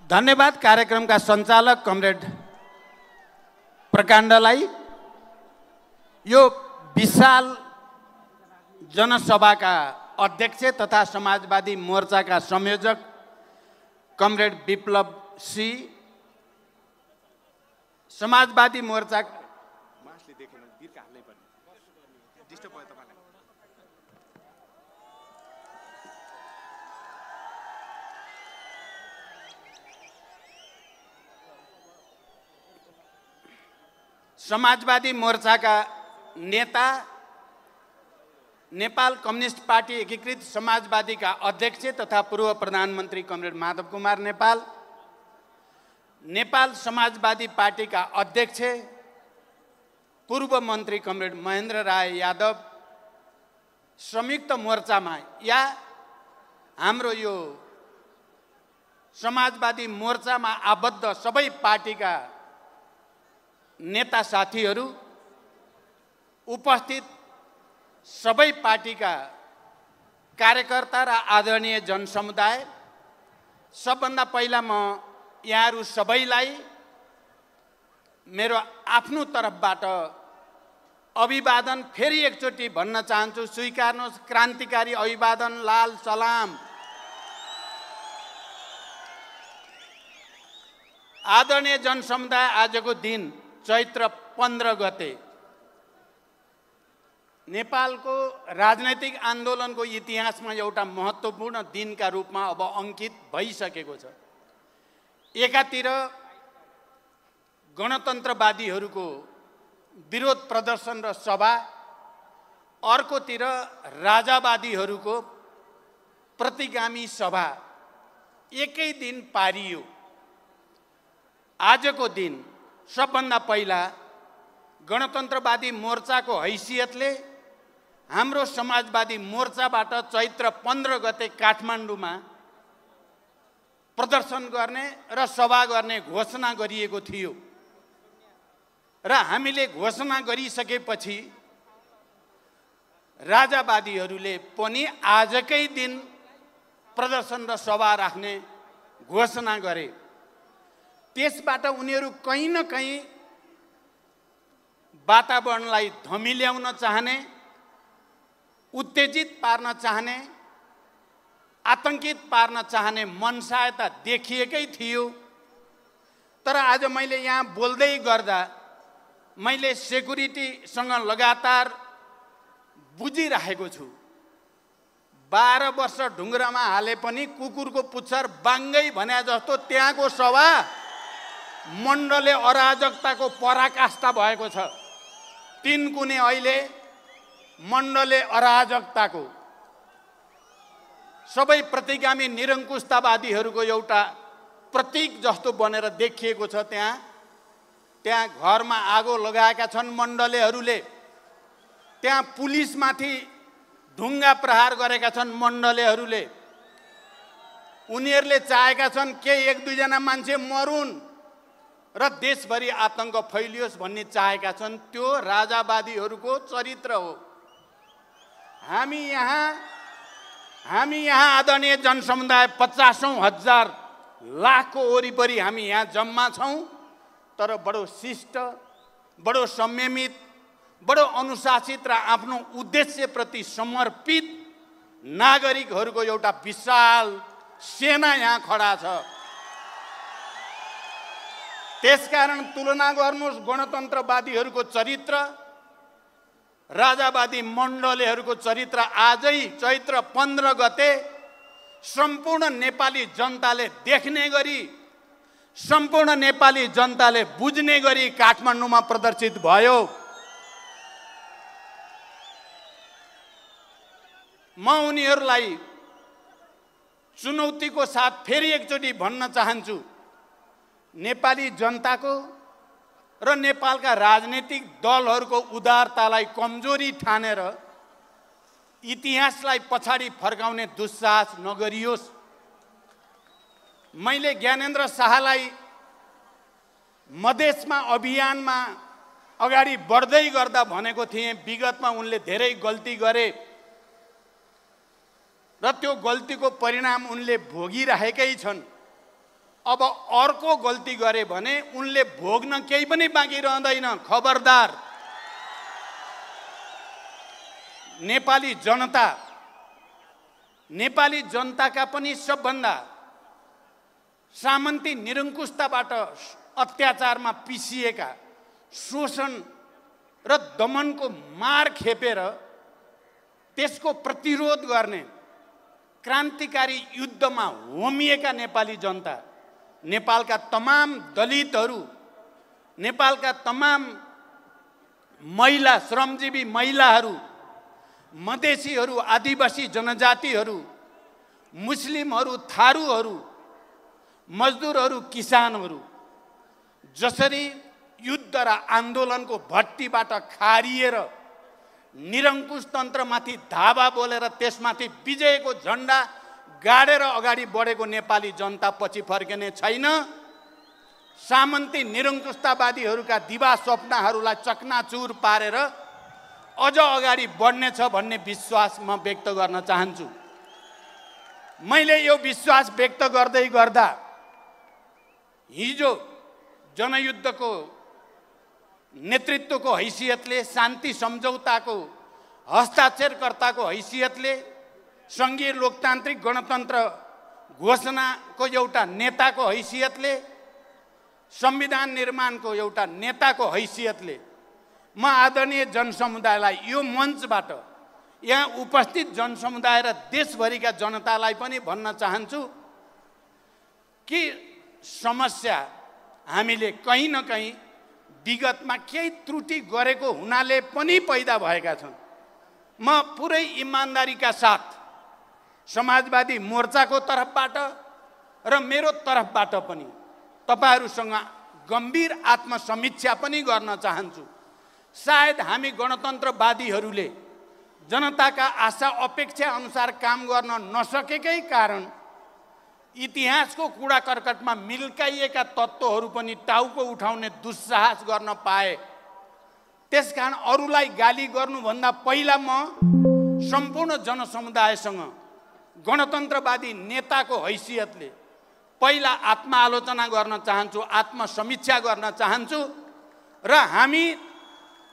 धन्यवाद कार्यक्रमका सञ्चालक कमरेड प्रकाण्डलाई। यो विशाल जनसभाका अध्यक्ष तथा समाजवादी मोर्चाका संयोजक कमरेड विप्लव सी, समाजवादी मोर्चा समाजवादी मोर्चाका नेता, नेपाल कम्युनिस्ट पार्टी एकीकृत समाजवादीका अध्यक्ष तथा पूर्व प्रधानमन्त्री कमरेड माधव कुमार नेपाल, नेपाल समाजवादी पार्टीका अध्यक्ष पूर्व मन्त्री कमरेड महेन्द्र राय यादव, संयुक्त मोर्चामा या हाम्रो यो समाजवादी मोर्चामा आबद्ध सबै पार्टीका नेता साथीहरू, उपस्थित सबै पार्टीका कार्यकर्ता र आदरणीय जनसमुदाय, सबभन्दा पहिला म यहाँहरू सबैलाई मेरो आफ्नो तर्फबाट अभिवादन फेरि एकचोटि भन्न चाहन्छु। स्वीकार्नुहोस् क्रान्तिकारी अभिवादन, लाल सलाम। आदरणीय जनसमुदाय, आजको दिन चैत्र 15 गते नेपालको राजनैतिक आन्दोलनको इतिहासमा एउटा महत्त्वपूर्ण दिनका रूपमा अब अङ्कित भइसकेको छ। एकातिर गणतन्त्रवादीहरूको विरोध प्रदर्शन र सभा, अर्कोतिर राजावादीहरूको प्रतिगामी सभा एकै दिन पारियो। आजको दिन सबभन्दा पहिला गणतन्त्रवादी मोर्चाको हैसियतले हाम्रो समाजवादी मोर्चाबाट चैत्र 15 गते काठमाडौँमा प्रदर्शन गर्ने र सभा गर्ने घोषणा गरिएको थियो र हामीले घोषणा गरिसकेपछि राजावादीहरूले पनि आजकै दिन प्रदर्शन र सभा राख्ने घोषणा गरे। त्यसबाट उनीहरू कहीँ न कहीँ वातावरणलाई धमिल्याउन चाहने, उत्तेजित पार्न चाहने, आतंकित पार्न चाहने मनसायता देखिएकै थियो। तर आज मैले यहाँ बोल्दै गर्दा मैले सेक्युरिटीसँग लगातार बुझिरहेको छु। 12 वर्ष ढुङ्ग्रामा हाले पनि कुकुरको पुच्छर बाङ्गै भने जस्तो त्यहाँको सभा मण्डले अराजकताको पराकाष्ठा भएको छ। तीनकुने अहिले मण्डले अराजकताको, सबै प्रतिगामी निरङ्कुशतावादीहरूको एउटा प्रतीक जस्तो बनेर देखिएको छ। त्यहाँ घरमा आगो लगाएका छन् मण्डलेहरूले, त्यहाँ पुलिसमाथि ढुङ्गा प्रहार गरेका छन् मण्डलेहरूले। उनीहरूले चाहेका छन् के 1-2 जना मान्छे मरुन् र देशभरि आतंक फैलियोस् भन्ने चाहेका छन्। त्यो राजावादीहरूको चरित्र हो। हामी यहाँ आदरणीय जनसमुदाय 50,000 लाखको वरिपरि हामी यहाँ जम्मा छौँ। तर बडो शिष्ट, बडो संयमित, बडो अनुशासित र आफ्नो उद्देश्यप्रति समर्पित नागरिकहरूको एउटा विशाल सेना यहाँ खडा छ। त्यसकारण तुलना गर्नुहोस् गणतन्त्रवादीहरूको चरित्र, राजावादी मण्डलेहरूको चरित्र। आजै चैत्र 15 गते सम्पूर्ण नेपाली जनताले देख्ने गरी, सम्पूर्ण नेपाली जनताले बुझ्ने गरी काठमाडौँमा प्रदर्शित भयो। म उनीहरूलाई चुनौतीको साथ फेरि एकचोटि भन्न चाहन्छु, नेपाली जनताको र नेपालका राजनीतिक दलहरूको उदारतालाई कमजोरी ठानेर इतिहासलाई पछाडि फर्काउने दुस्साहस नगरियोस्। मैले ज्ञानेन्द्र शाहलाई मधेसमा अभियानमा अगाडि बढ्दै गर्दा भनेको थिएँ, विगतमा उनले धेरै गल्ती गरे र त्यो गल्तीको परिणाम उनले भोगिरहेकै छन्। अब अर्को गल्ती गरे भने उनले भोग्न केही पनि बाँकी रहँदैन। खबरदार, नेपाली जनता नेपाली जनताका पनि सबभन्दा सामन्ती निरङ्कुशताबाट अत्याचारमा पिसिएका, शोषण र दमनको मार खेपेर त्यसको प्रतिरोध गर्ने क्रान्तिकारी युद्धमा होमिएका नेपाली जनता, नेपालका तमाम दलितहरू, नेपालका तमाम महिला, श्रमजीवी महिलाहरू, मधेसीहरू, आदिवासी जनजातिहरू, मुस्लिमहरू, थारूहरू, मजदुरहरू, किसानहरू जसरी युद्ध र आन्दोलनको भट्टीबाट खारिएर निरङ्कुश तन्त्रमाथि धावा बोलेर त्यसमाथि विजयको झन्डा गाडेर अगाडि बढेको नेपाली जनता पछि फर्किने छैन। सामन्ती निरङ्कुशतावादीहरूका दिवा स्वप्नहरूलाई चकनाचुर पारेर अझ अगाडि बढ्नेछ भन्ने विश्वास म व्यक्त गर्न चाहन्छु। मैले यो विश्वास व्यक्त गर्दै गर्दा हिजो जनयुद्धको नेतृत्वको हैसियतले, शान्ति सम्झौताको हस्ताक्षरकर्ताको हैसियतले, सङ्घीय लोकतान्त्रिक गणतन्त्र घोषणाको एउटा नेताको हैसियतले, संविधान निर्माणको एउटा नेताको हैसियतले म आदरणीय जनसमुदायलाई यो मञ्चबाट, यहाँ उपस्थित जनसमुदाय र देशभरिका जनतालाई पनि भन्न चाहन्छु कि समस्या हामीले कहीँ न कहीँ विगतमा केही त्रुटि गरेको हुनाले पनि पैदा भएका छन्। म पुरै इमान्दारीका साथ समाजवादी मोर्चाको तर्फबाट र मेरो तर्फबाट पनि तपाईहरूसँग गम्भीर आत्मसमीक्षा पनि गर्न चाहन्छु। सायद हामी गणतन्त्रवादीहरूले जनताका आशा अपेक्षा अनुसार काम गर्न नसकेकै कारण इतिहासको कूडा कर्कटमा मिल्काइएका तत्त्वहरू पनि टाउको उठाउने दुस्साहस गर्न पाए। त्यसकारण अरूलाई गाली गर्नुभन्दा पहिला म सम्पूर्ण जनसमुदायसँग गणतन्त्रवादी नेताको हैसियतले पहिला आत्मआलोचना गर्न चाहन्छु, आत्मसमीक्षा गर्न चाहन्छु र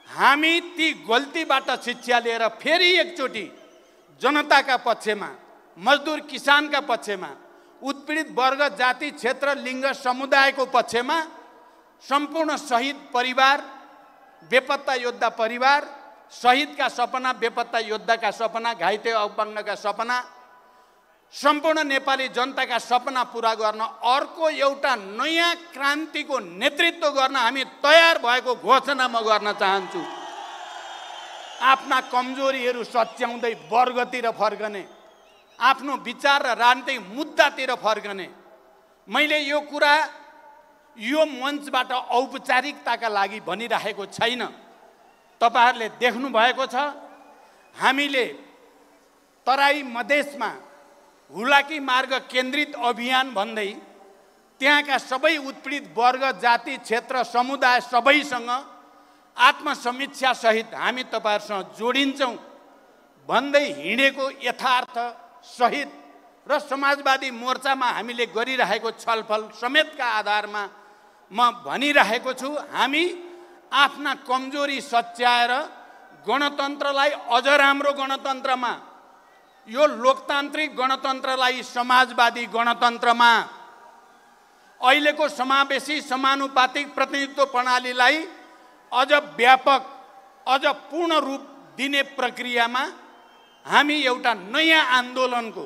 हामी ती गल्तीबाट शिक्षा लिएर फेरि एकचोटि जनताका पक्षमा, मजदुर किसानका पक्षमा, उत्पीडित वर्ग, जाति, क्षेत्र, लिङ्ग, समुदायको पक्षमा, सम्पूर्ण शहीद परिवार, बेपत्ता योद्धा परिवार, शहीदका सपना, बेपत्ता योद्धाका सपना, घाइते अपङ्गका सपना, सम्पूर्ण नेपाली जनताका सपना पुरा गर्न अर्को एउटा नयाँ क्रान्तिको नेतृत्व गर्न हामी तयार भएको घोषणा म गर्न चाहन्छु। आफ्ना कमजोरीहरू सच्याउँदै वर्गतिर फर्कने, आफ्नो विचार र राजनीतिक मुद्दातिर फर्कने। मैले यो कुरा यो मञ्चबाट औपचारिकताका लागि भनिरहेको छैन। तपाईहरूले देख्नु भएको छ, हामीले तराई मधेसमा हुलाकी मार्ग केन्द्रित अभियान भन्दै त्यहाँका सबै उत्पीडित वर्ग, जाति, क्षेत्र, समुदाय सबैसँग आत्मसमीक्षा सहित हामी तपाईहरूसँग जोडिन्छौँ भन्दै हिँडेको यथार्थ सहित र समाजवादी मोर्चामा हामीले गरिरहेको छलफल समेतका आधारमा म भनिरहेको छु, हामी आफ्ना कमजोरी सच्याएर गणतन्त्रलाई अझ राम्रो गणतन्त्रमा, यो लोकतान्त्रिक गणतन्त्रलाई समाजवादी गणतन्त्रमा, अहिलेको समावेशी समानुपातिक प्रतिनिधित्व प्रणालीलाई अझ व्यापक, अझ पूर्ण रूप दिने प्रक्रियामा हामी एउटा नयाँ आन्दोलनको,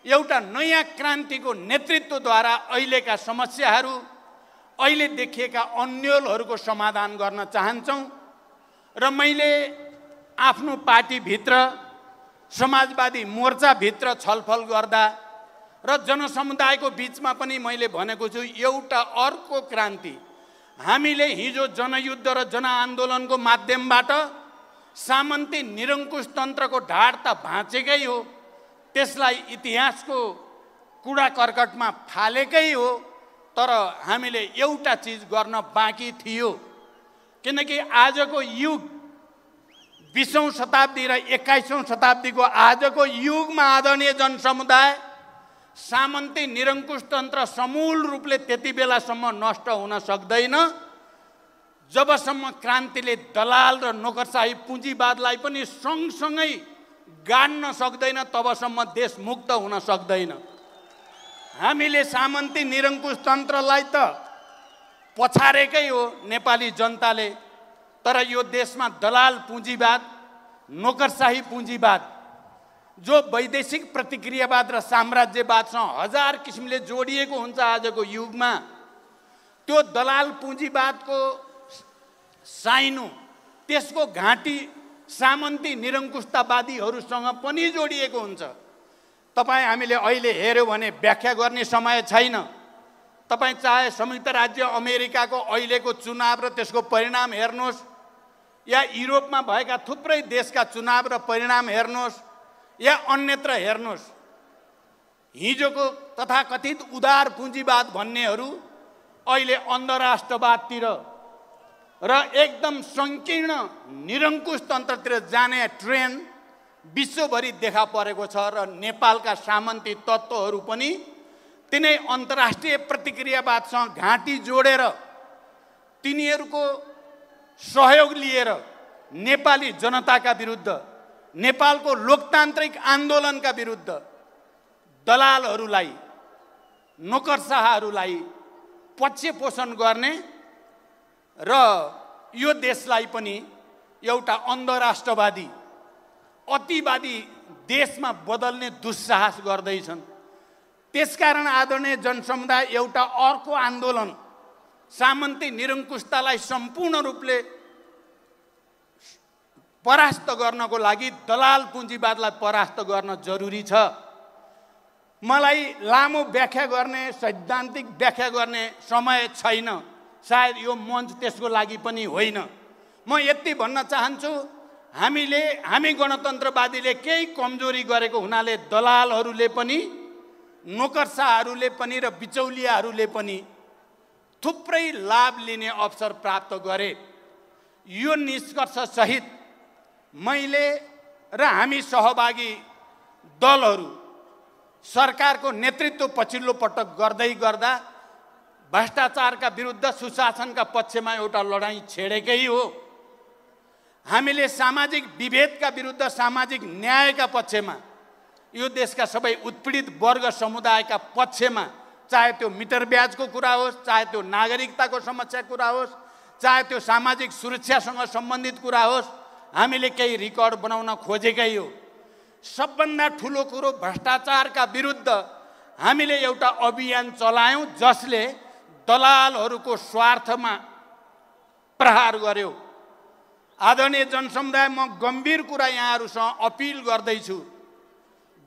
एउटा नयाँ क्रान्तिको नेतृत्वद्वारा अहिलेका समस्याहरू, अहिले देखिएका अन्योलहरूको समाधान गर्न चाहन्छौँ। र मैले आफ्नो पार्टीभित्र, समाजवादी मोर्चाभित्र छलफल गर्दा र जनसमुदायको बिचमा पनि मैले भनेको छु, एउटा अर्को क्रान्ति हामीले हिजो जनयुद्ध र जनआन्दोलनको माध्यमबाट सामन्ती निरङ्कुश तन्त्रको ढाड त भाँचेकै हो, त्यसलाई इतिहासको कूडा कर्कटमा फालेकै हो, तर हामीले एउटा चिज गर्न बाँकी थियो। किनकि आजको युग 20औं शताब्दी र 21औं शताब्दीको आजको युगमा आदरणीय जनसमुदाय, सामन्ती निरङ्कुश तन्त्र समूल रूपले त्यति बेलासम्म नष्ट हुन सक्दैन जबसम्म क्रान्तिले दलाल र नोकरशाही पुँजीवादलाई पनि सँगसँगै गाड्न सक्दैन तबसम्म देश मुक्त हुन सक्दैन। हामीले सामन्ती निरङ्कुश तन्त्रलाई त पछारेकै हो नेपाली जनताले, तर यो देशमा दलाल पुँजीवाद, नोकरशाही पुँजीवाद, जो वैदेशिक प्रतिक्रियावाद र साम्राज्यवादसँग हजार किसिमले जोडिएको हुन्छ आजको युगमा, त्यो दलाल पुँजीवादको साइनो, त्यसको घाँटी सामन्ती निरङ्कुशतावादीहरूसँग पनि जोडिएको हुन्छ। तपाईँ हामीले अहिले हेऱ्यो भने व्याख्या गर्ने समय छैन। तपाईँ चाहे संयुक्त राज्य अमेरिकाको अहिलेको चुनाव र त्यसको परिणाम हेर्नुहोस्, या युरोपमा भएका थुप्रै देशका चुनाव र परिणाम हेर्नुहोस्, या अन्यत्र हेर्नुहोस्, हिजोको तथाकथित उदार पुँजीवाद भन्नेहरू अहिले अन्धराष्ट्रवादतिर र एकदम सङ्कीर्ण निरङ्कुश तन्त्रतिर जाने ट्रेन्ड विश्वभरि देखा परेको छ। र नेपालका सामन्ती तत्त्वहरू पनि तिनै अन्तर्राष्ट्रिय प्रतिक्रियावादसँग घाँटी जोडेर तिनीहरूको सहयोग लिएर नेपाली जनताका विरुद्ध, नेपालको लोकतान्त्रिक आन्दोलनका विरुद्ध दलालहरूलाई, नोकरशाहहरूलाई पक्ष पोषण गर्ने र यो देशलाई पनि एउटा अन्धराष्ट्रवादी, अतिवादी देशमा बदल्ने दुस्साहस गर्दैछन्। त्यसकारण आदरणीय जनसमुदाय एउटा अर्को आन्दोलन, सामन्ती निरङ्कुशतालाई सम्पूर्ण रूपले परास्त गर्नको लागि दलाल पुँजीवादलाई परास्त गर्न जरुरी छ। मलाई लामो व्याख्या गर्ने, सैद्धान्तिक व्याख्या गर्ने समय छैन, सायद यो मञ्च त्यसको लागि पनि होइन। म यति भन्न चाहन्छु, हामी गणतन्त्रवादीले केही कमजोरी गरेको हुनाले दलालहरूले पनि, नोकरशाहहरूले पनि र बिचौलियाहरूले पनि थुप्रै लाभ लिने अवसर प्राप्त गरे। यो निष्कर्ष सहित मैले र हामी सहभागी दलहरू सरकारको नेतृत्व पछिल्लो पटक गर्दै गर्दा भ्रष्टाचारका विरुद्ध सुशासनका पक्षमा एउटा लडाईँ छेडेकै हो। हामीले सामाजिक विभेदका विरुद्ध सामाजिक न्यायका पक्षमा, यो देशका सबै उत्पीडित वर्ग समुदायका पक्षमा, चाहे त्यो मिटर ब्याजको कुरा होस्, चाहे त्यो नागरिकताको समस्या कुरा होस्, चाहे त्यो सामाजिक सुरक्षासँग सम्बन्धित कुरा होस्, हामीले केही रिकर्ड बनाउन खोजेकै हो। सबभन्दा ठुलो कुरो भ्रष्टाचारका विरुद्ध हामीले एउटा अभियान चलायौँ जसले दलालहरूको स्वार्थमा प्रहार गर्यो। आदरणीय जनसमुदाय, म गम्भीर कुरा यहाँहरूसँग अपिल गर्दैछु,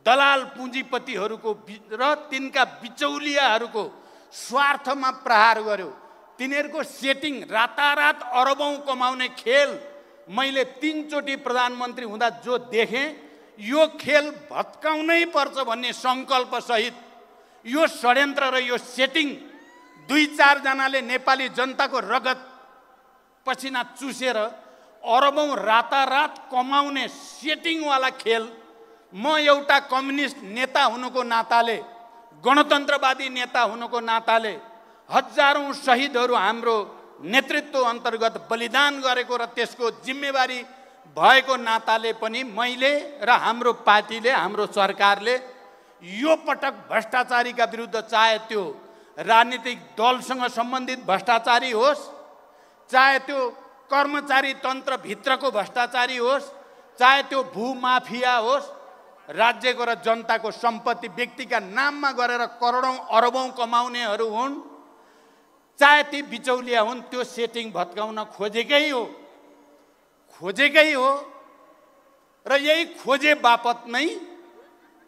दलाल पुँजीपतिहरूको र तिनका बिचौलियाहरूको स्वार्थमा प्रहार गर्यो। तिनीहरूको सेटिङ, रातारात अरबौँ कमाउने खेल मैले 3 चोटि प्रधानमन्त्री हुँदा जो देखेँ, यो खेल भत्काउनै पर्छ भन्ने सङ्कल्पसहित यो षड्यन्त्र र यो सेटिङ 2-4 जनाले नेपाली जनताको रगत पसिना चुसेर अरबौँ रातारात कमाउने सेटिङवाला खेल, म एउटा कम्युनिस्ट नेता हुनुको नाताले, गणतन्त्रवादी नेता हुनुको नाताले, हजारौँ शहीदहरू हाम्रो नेतृत्व अन्तर्गत बलिदान गरेको र त्यसको जिम्मेवारी भएको नाताले पनि मैले र हाम्रो पार्टीले, हाम्रो सरकारले यो पटक भ्रष्टाचारीका विरुद्ध, चाहे त्यो राजनीतिक दलसँग सम्बन्धित भ्रष्टाचारी होस्, चाहे त्यो कर्मचारी तन्त्रभित्रको भ्रष्टाचारी होस्, चाहे त्यो भूमाफिया होस्, राज्यको र जनताको सम्पत्ति व्यक्तिका नाममा गरेर करोडौँ अरबौँ कमाउनेहरू हुन्, चाहे ती बिचौलिया हुन्, त्यो सेटिङ भत्काउन खोजेकै हो। र यही खोजे बापत नै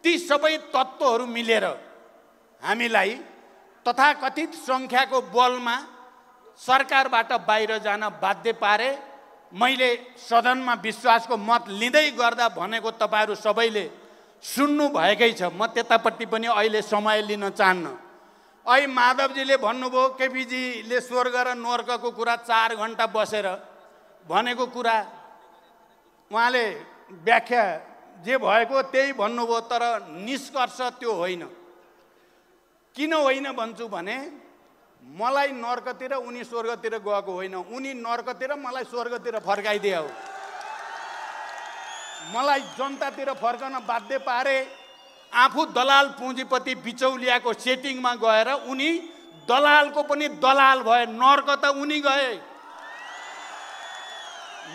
ती सबै तत्त्वहरू मिलेर हामीलाई तथाकथित सङ्ख्याको बलमा सरकारबाट बाहिर जान बाध्य पारे। मैले सदनमा विश्वासको मत लिँदै गर्दा भनेको तपाईँहरू सबैले सुन्नु भएकै छ। म त्यतापट्टि पनि अहिले समय लिन चाहन्न। अहिले माधवजीले भन्नुभयो, केपीजीले स्वर्ग र नर्कको कुरा 4 घन्टा बसेर भनेको कुरा, उहाँले व्याख्या जे भएको त्यही भन्नुभयो, तर निष्कर्ष त्यो होइन। किन होइन भन्छु भने, मलाई नर्कतिर उनी स्वर्गतिर गएको होइन, उनी नर्कतिर मलाई स्वर्गतिर फर्काइदिए हो। मलाई जनतातिर फर्कन बाध्य पारे। आफू दलाल पुँजीपति बिचौलियाको सेटिङमा गएर उनी दलालको पनि दलाल भए, नर्क त उनी गए।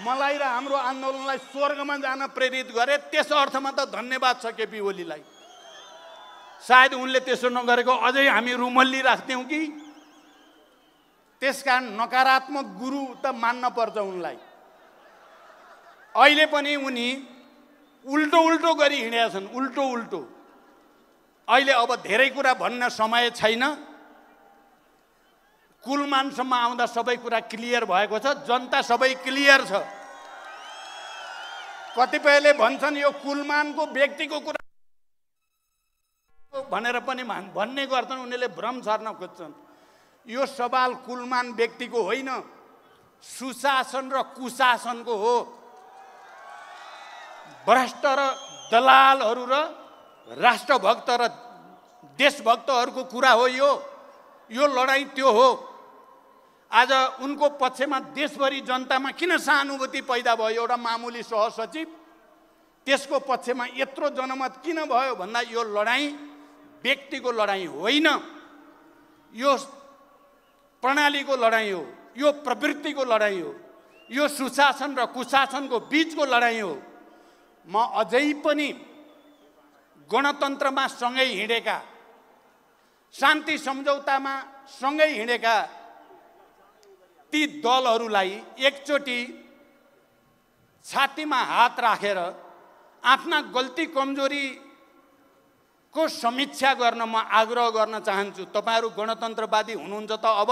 मलाई र हाम्रो आन्दोलनलाई स्वर्गमा जान प्रेरित गरे, त्यस अर्थमा त धन्यवाद छ केपी ओलीलाई। सायद उनले त्यसो नगरेको अझै हामी रुमल्ली राख्थ्यौँ कि। त्यसकारण नकारात्मक गुरु त मान्न पर्छ उनलाई। अहिले पनि उनी उल्टो उल्टो गरी हिँडेका छन्, उल्टो उल्टो। अहिले अब धेरै कुरा भन्न समय छैन। कुलमानसम्म आउँदा सबै कुरा क्लियर भएको छ, जनता सबै क्लियर छ। कतिपयले भन्छन् यो कुलमानको व्यक्तिको कुरा भनेर पनि भन्ने गर्छन्, उनीहरूले भ्रम छर्न खोज्छन्। यो सवाल कुलमान व्यक्तिको होइन, सुशासन र कुशासनको हो। भ्रष्ट र दलालहरू र राष्ट्रभक्त र देशभक्तहरूको कुरा हो यो लडाईँ त्यो हो। आज उनको पक्षमा देशभरि जनतामा किन सहानुभूति पैदा भयो? एउटा मामुली सहसचिव, त्यसको पक्षमा यत्रो जनमत किन भयो भन्दा यो लडाईँ व्यक्तिको लडाईँ होइन, यो प्रणालीको लडाईँ हो, यो प्रवृत्तिको लडाईँ हो, यो सुशासन र कुशासनको बीचको लडाईँ हो। म अझै पनि गणतन्त्रमा सँगै हिँडेका, शान्ति सम्झौतामा सँगै हिँडेका ती दलहरूलाई एकचोटि छातीमा हात राखेर आफ्ना गल्ती कमजोरीको समीक्षा गर्न म आग्रह गर्न चाहन्छु। तपाईहरू गणतन्त्रवादी हुनुहुन्छ त अब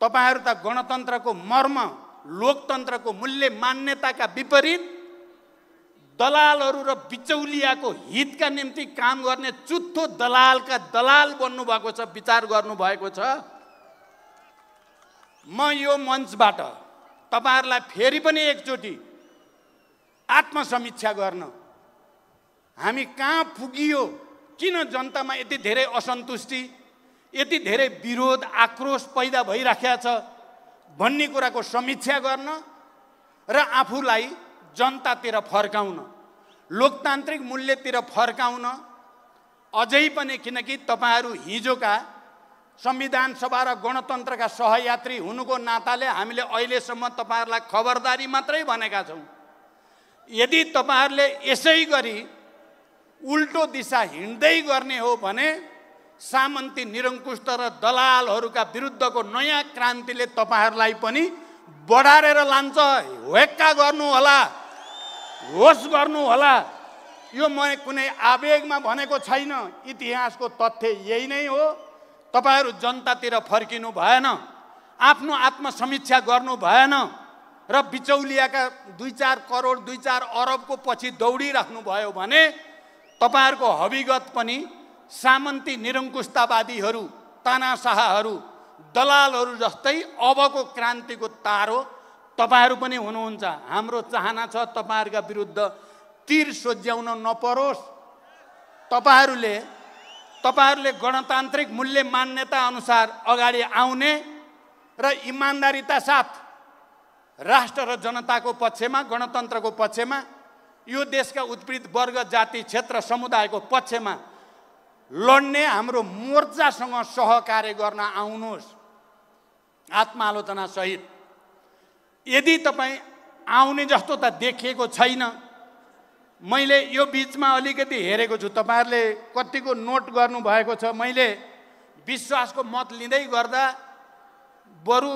तपाईहरू त गणतन्त्रको मर्म, लोकतन्त्रको मूल्य मान्यताका विपरीत दलालहरू र बिचौलियाको हितका निम्ति काम गर्ने चुत्थो दलालका दलाल बन्नुभएको छ, विचार गर्नुभएको छ। म यो मञ्चबाट तपाईहरूलाई फेरि पनि एकचोटि आत्मसमीक्षा गर्न, हामी कहाँ पुगियो, किन जनतामा यति धेरै असन्तुष्टि, यति धेरै विरोध, आक्रोश पैदा भइराखेको छ भन्ने कुराको समीक्षा गर्न र आफूलाई जनतातिर फर्काउन, लोकतान्त्रिक मूल्यतिर फर्काउन। अझै पनि किनकि तपाईहरू हिजोका संविधान सभा र गणतन्त्रका सहयात्री हुनुको नाताले हामीले अहिलेसम्म तपाईहरूलाई खबरदारी मात्रै भनेका छौँ। यदि तपाईहरूले यसै गरी उल्टो दिशा हिँड्दै गर्ने हो भने सामन्ती, निरङ्कुश र दलालहरूका विरुद्धको नयाँ क्रान्तिले तपाईहरूलाई पनि बढारेर लान्छ। हेक्का गर्नु होला, होस गर्नु होला। यो म कुनै आवेगमा भनेको छैन, इतिहासको तथ्य यही नै हो। तपाईहरू जनतातिर फर्किनु भएन, आफ्नो आत्मसमीक्षा गर्नु भएन र बिचौलियाका 2-4 करोड 2-4 अरबको पछि दौडिराख्नु भयो भने तपाईहरूको हविगत पनि सामन्ती, निरङ्कुशतावादीहरू, तानाशाहहरू, दलालहरू जस्तै अबको क्रान्तिको तारो तपाईहरू पनि हुनुहुन्छ। हाम्रो चाहना छ तपाईहरूका विरुद्ध तीर सोझ्याउन नपरोस्। तपाईहरूले गणतान्त्रिक मूल्य मान्यता अनुसार अगाडि आउने र इमान्दारिता साथ राष्ट्र र जनताको पक्षमा, गणतन्त्रको पक्षमा, यो देशका उत्पीडित वर्ग, जाति, क्षेत्र, समुदायको पक्षमा लड्ने हाम्रो मोर्चासँग सहकार्य गर्न आउनुहोस् आत्मालोचना सहित। यदि तपाईँ आउने जस्तो त देखिएको छैन। मैले यो बिचमा अलिकति हेरेको छु, तपाईहरूले कतिको नोट गर्नुभएको छ। मैले विश्वासको मत लिँदै गर्दा बरु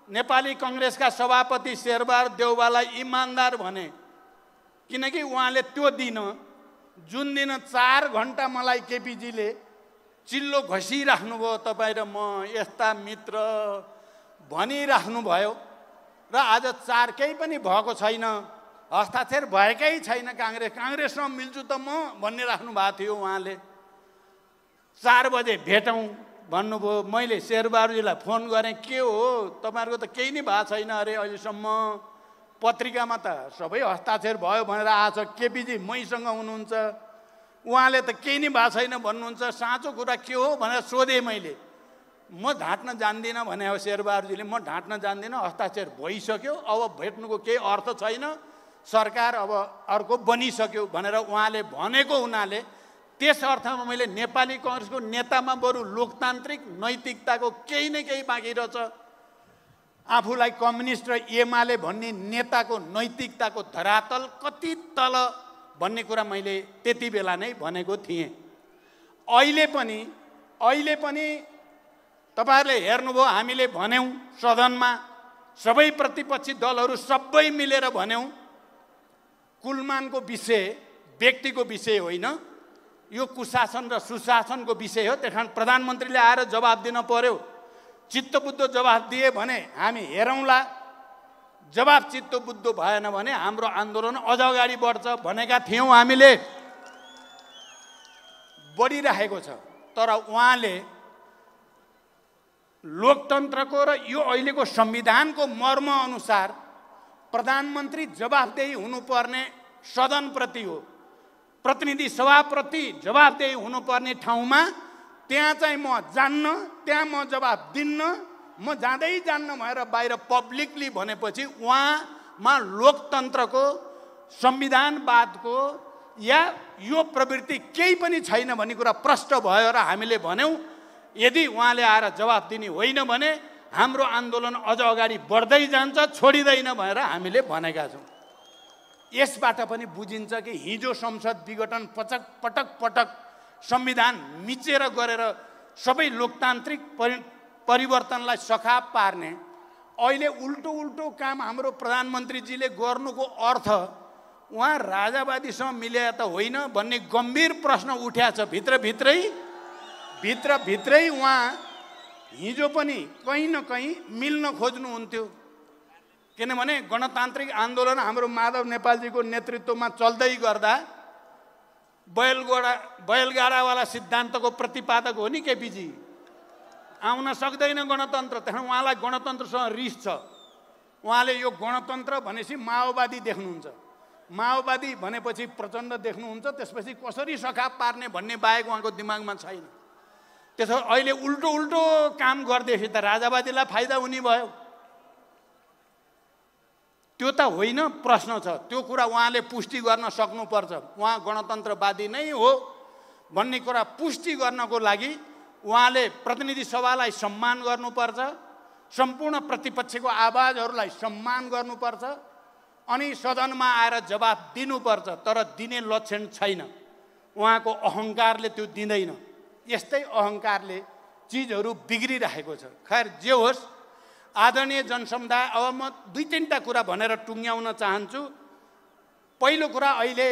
नेपाली कङ्ग्रेसका सभापति शेरबहादुर देउवालाई इमान्दार भने, किनकि उहाँले त्यो दिन, जुन दिन 4 घण्टा मलाई केपीजीले चिल्लो घसिराख्नुभयो, तपाईँ र म यस्ता मित्र भनिराख्नुभयो र आज 4 केही पनि भएको छैन, हस्ताक्षर भएकै छैन, काङ्ग्रेससँग मिल्छु त म भन्ने राख्नु भएको थियो। उहाँले 4 बजे भेटौँ भन्नुभयो। मैले शेरबहादुरजीलाई फोन गरेँ, के हो तपाईँहरूको त केही नै भएको छैन अरे अहिलेसम्म, पत्रिकामा त सबै हस्ताक्षर भयो भनेर आएछ, केपीजी मैसँग हुनुहुन्छ, उहाँले त केही नै भएको छैन भन्नुहुन्छ, साँचो कुरा के हो भनेर सोधेँ मैले। म ढाँट्न जान्दिनँ भने हो शेरबहादुरजीले, म ढाँट्न जान्दिनँ, हस्ताक्षर भइसक्यो, अब भेट्नुको केही अर्थ छैन, सरकार अब अर्को बनिसक्यो भनेर उहाँले भनेको हुनाले त्यस अर्थमा मैले नेपाली काङ्ग्रेसको नेतामा बरु लोकतान्त्रिक नैतिकताको केही न केही बाँकी रहेछ। आफूलाई कम्युनिस्ट र एमाले भन्ने नेताको नैतिकताको धरातल कति तल भन्ने कुरा मैले त्यति बेला नै भनेको थिएँ। अहिले पनि तपाईहरुले हेर्नुभयो, हामीले भन्यौं सदनमा, सबै प्रतिपक्षी दलहरू सबै मिलेर भन्यौं कुलमानको विषय व्यक्तिको विषय होइन, यो कुशासन र सुशासनको विषय हो। त्यसकारण प्रधानमन्त्रीले आएर जवाब दिन पर्यो। चित्तबुद्ध जवाब दिए भने हामी हेरौँला, जवाब चित्तबुद्ध भएन भने हाम्रो आन्दोलन अझ अगाडि बढ्छ भनेका थियौँ। हामीले बढिरहेको छ। तर उहाँले लोकतन्त्रको र यो अहिलेको संविधानको मर्म अनुसार प्रधानमन्त्री जवाफदेही हुनुपर्ने सदनप्रति हो, प्रतिनिधि सभाप्रति जवाफदेही हुनुपर्ने ठाउँमा त्यहाँ चाहिँ म जान्न, त्यहाँ म जवाफ दिन्न, म जाँदै जान्न भएर बाहिर पब्लिकली भनेपछि उहाँमा लोकतन्त्रको संविधानवादको या यो प्रवृत्ति केही पनि छैन भन्ने कुरा प्रष्ट भयो र हामीले भन्यौं यदि उहाँले आएर जवाफ दिने होइन भने हाम्रो आन्दोलन अझ अगाडि बढ्दै जान्छ, छोडिँदैन भनेर हामीले भनेका छौँ। यसबाट पनि बुझिन्छ कि हिजो संसद विघटन पटक संविधान मिचेर गरेर सबै लोकतान्त्रिक परिवर्तनलाई सखाप पार्ने अहिले उल्टो काम हाम्रो प्रधानमन्त्रीजीले गर्नुको अर्थ उहाँ राजावादीसँग मिले त होइन भन्ने गम्भीर प्रश्न उठ्याछ। भित्रभित्रै उहाँ हिजो पनि कहीँ न कहीँ मिल्न खोज्नुहुन्थ्यो। किनभने गणतान्त्रिक आन्दोलन हाम्रो माधव नेपालजीको नेतृत्वमा चल्दै गर्दा बैलगाडावाला सिद्धान्तको प्रतिपादक हो नि केपीजी, आउन सक्दैन गणतन्त्र। त्यहाँ उहाँलाई गणतन्त्रसँग रिस छ। उहाँले यो गणतन्त्र भनेपछि माओवादी देख्नुहुन्छ, माओवादी भनेपछि प्रचण्ड देख्नुहुन्छ, त्यसपछि कसरी सखाप पार्ने भन्ने बाहेक उहाँको दिमागमा छैन। त्यसो अहिले उल्टो काम गर्दैछ त राजावादीलाई फाइदा हुने भयो। त्यो त होइन प्रश्न छ, त्यो कुरा उहाँले पुष्टि गर्न सक्नुपर्छ। उहाँ गणतन्त्रवादी नै हो भन्ने कुरा पुष्टि गर्नको लागि उहाँले प्रतिनिधि सभालाई सम्मान गर्नुपर्छ, सम्पूर्ण प्रतिपक्षको आवाजहरूलाई सम्मान गर्नुपर्छ अनि सदनमा आएर जवाफ दिनुपर्छ। तर दिने लक्षण छैन, उहाँको अहङ्कारले त्यो दिँदैन। यस्तै अहङ्कारले चिजहरू बिग्रिरहेको छ। खैर जे होस्, आदरणीय जनसमुदाय, अब म दुई तीनटा कुरा भनेर टुङ्ग्याउन चाहन्छु। पहिलो कुरा, अहिले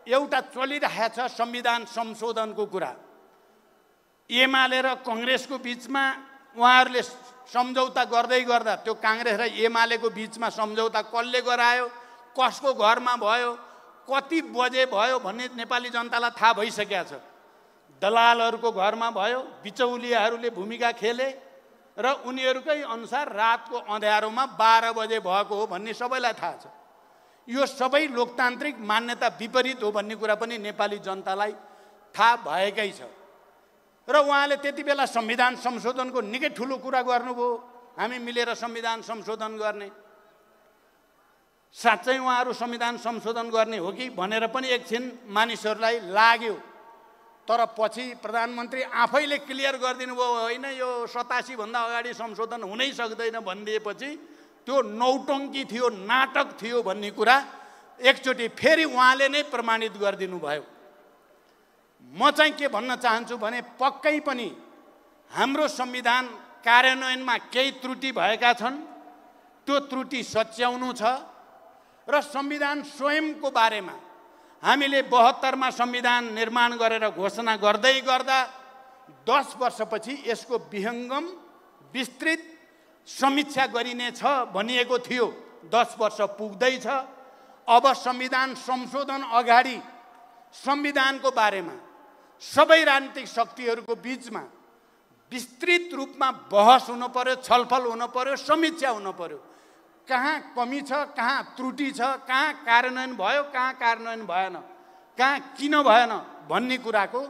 एउटा चलिरहेछ संविधान संशोधनको कुरा। एमाले र काङ्ग्रेसको बिचमा उहाँहरूले सम्झौता गर्दै गर्दा त्यो काङ्ग्रेस र एमालेको बिचमा सम्झौता कसले गरायो, कसको घरमा भयो, कति बजे भयो भन्ने नेपाली जनतालाई थाहा भइसकेको छ। दलालहरूको घरमा भयो, बिचौलियाहरूले भूमिका खेले र उनीहरूकै अनुसार रातको अँध्यारोमा 12 बजे भएको हो भन्ने सबैलाई थाहा छ। यो सबै लोकतान्त्रिक मान्यता विपरीत हो भन्ने कुरा पनि नेपाली जनतालाई थाहा भएकै छ। र उहाँले त्यति बेला संविधान संशोधनको निकै ठुलो कुरा गर्नुभयो, हामी मिलेर संविधान संशोधन गर्ने। साँच्चै उहाँहरू संविधान संशोधन गर्ने हो कि भनेर पनि एकछिन मानिसहरूलाई लाग्यो। तर पछि प्रधानमन्त्री आफैले क्लियर गरिदिनु भयो, होइन यो 87 भन्दा अगाडि संशोधन हुनै सक्दैन भनिदिएपछि त्यो नौटङ्की थियो, नाटक थियो भन्ने कुरा एकचोटि फेरि उहाँले नै प्रमाणित गरिदिनु भयो। म चाहिँ के भन्न चाहन्छु भने पक्कै पनि हाम्रो संविधान कार्यान्वयनमा केही त्रुटि भएका छन्, त्यो त्रुटि सच्याउनु छ। र संविधान स्वयंको बारेमा हामीले 72 मा संविधान निर्माण गरेर घोषणा गर्दै गर्दा 10 वर्षपछि यसको विहङ्गम विस्तृत समीक्षा गरिनेछ भनिएको थियो। 10 वर्ष पुग्दैछ। अब संविधान संशोधन अगाडि संविधानको बारेमा सबै राजनीतिक शक्तिहरूको बिचमा विस्तृत रूपमा बहस हुनु पर्यो, छलफल हुनु पर्यो, समीक्षा हुनु पर्यो। कहाँ कमी छ, कहाँ त्रुटि छ, कहाँ कार्यान्वयन भयो, कहाँ कार्यान्वयन भएन, कहाँ किन भएन भन्ने कुराको